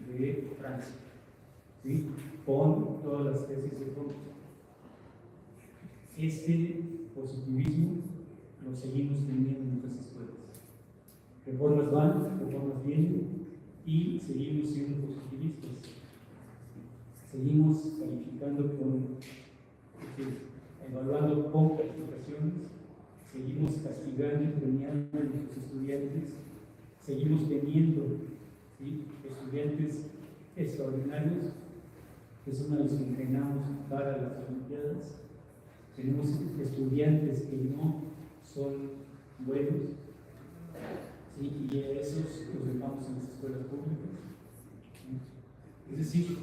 de Francia, ¿sí? Con todas las tesis de fondo. Este positivismo lo seguimos teniendo en nuestras escuelas. Reformas van, reformas vienen y seguimos siendo positivistas. Seguimos calificando evaluando con calificaciones, seguimos castigando y premiando a nuestros estudiantes, seguimos teniendo ¿sí? Estudiantes extraordinarios, que son a los que entrenamos para las Olimpiadas. Tenemos estudiantes que no son buenos, ¿sí? Y a esos los dejamos en las escuelas públicas. Es decir,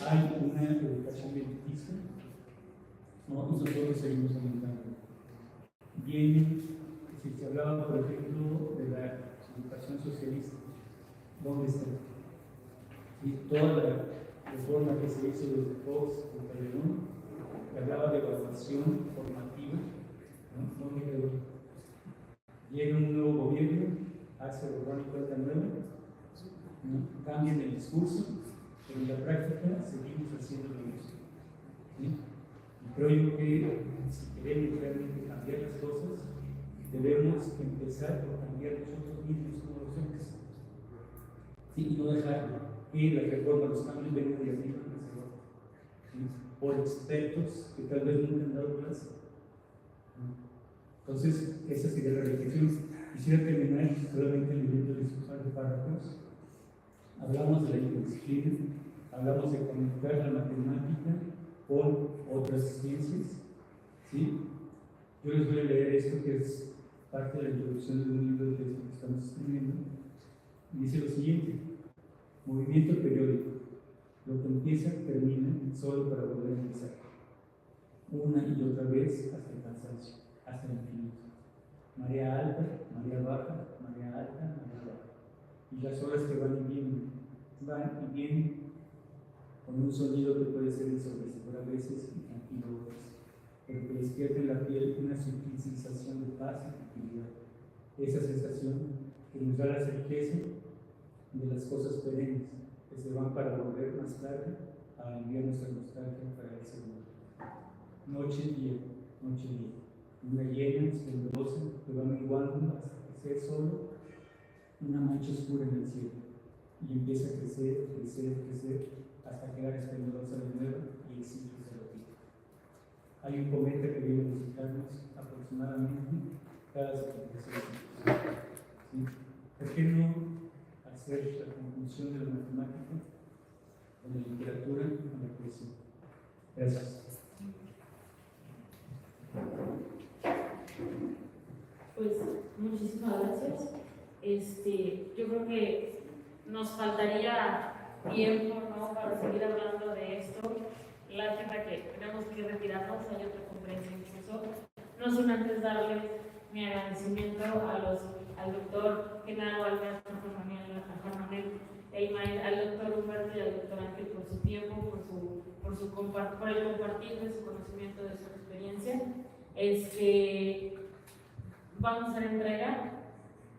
hay una educación elitista, ¿no? Y nosotros seguimos aumentando. Vienen, si se hablaba, por ejemplo, de la educación socialista, ¿dónde está? Y toda la reforma que se hizo desde Fox en Calderón, que hablaba de evaluación formativa, ¿no? ¿Dónde quedó? Llega un nuevo gobierno, hace borrón y cuenta nueva, ¿no? Cambian el discurso, pero en la práctica seguimos haciendo lo mismo, ¿sí? Y creo yo que si queremos realmente cambiar las cosas, debemos empezar por cambiar nosotros mismos como docentes, ¿sí? Y no dejar que la reforma, los cambios vengan de arriba hacia abajo, ¿sí? Por expertos que tal vez nunca han dado clase. Entonces, esa sería la reflexión. Quisiera terminar solamente leyendo esos par de párrafos. Hablamos de la interdisciplina, hablamos de conectar la matemática con otras ciencias, ¿sí? Yo les voy a leer esto que es parte de la introducción de un libro de texto que estamos escribiendo. Dice lo siguiente: movimiento periódico. Lo que empieza termina solo para volver a empezar. Una y otra vez hasta el cansancio, hasta el infinito. Marea alta, marea baja, marea alta, marea baja. Y las olas que van y vienen con un sonido que puede ser ensordecedor a veces y tranquilo otras, pero que despierta en la piel una sutil sensación de paz y tranquilidad. Esa sensación que nos da la certeza de las cosas perennes, que se van para volver más tarde a enviar nuestra nostalgia para ese mundo. Noche y día, noche y día. Una llena, esplendorosa, que va menguando hasta que sea solo una mancha oscura en el cielo. Y empieza a crecer, crecer, crecer, hasta quedar esplendorosa de nuevo y el ciclo se repite. Hay un cometa que viene a visitarnos aproximadamente cada 76 años. ¿Sí? ¿Por qué no hacer la conclusión de la matemática con la literatura y con la poesía? Gracias. Pues muchísimas gracias. Yo creo que nos faltaría tiempo, ¿no?, para seguir hablando de esto. Lástima que tenemos que retirarnos, hay otra conferencia incluso. No sin antes darle mi agradecimiento al doctor Genaro Alberto, a Juan Manuel Eimael, al doctor Humberto y al doctor Ángel por su tiempo, por el compartir de su conocimiento, de su experiencia. Vamos a hacer entrega.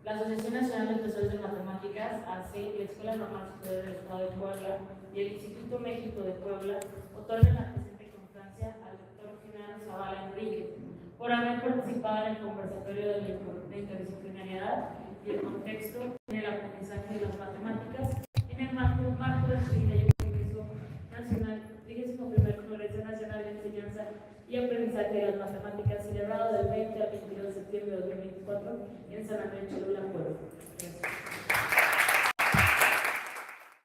La Asociación Nacional de Profesores de Matemáticas, ACE, la Escuela Normal Superior del Estado de Puebla y el Instituto México de Puebla otorgan la presente constancia al doctor Genaro Zavala Enríquez por haber participado en el conversatorio de interdisciplinariedad y el contexto en el aprendizaje de las matemáticas en el marco del 31 Congreso Nacional, 31ª Congreso Nacional de Enseñanza y Aprendizaje de las Matemáticas, celebrado del 20 al 22 de septiembre de 2024 en San Andrés Cholula, Puebla. Gracias.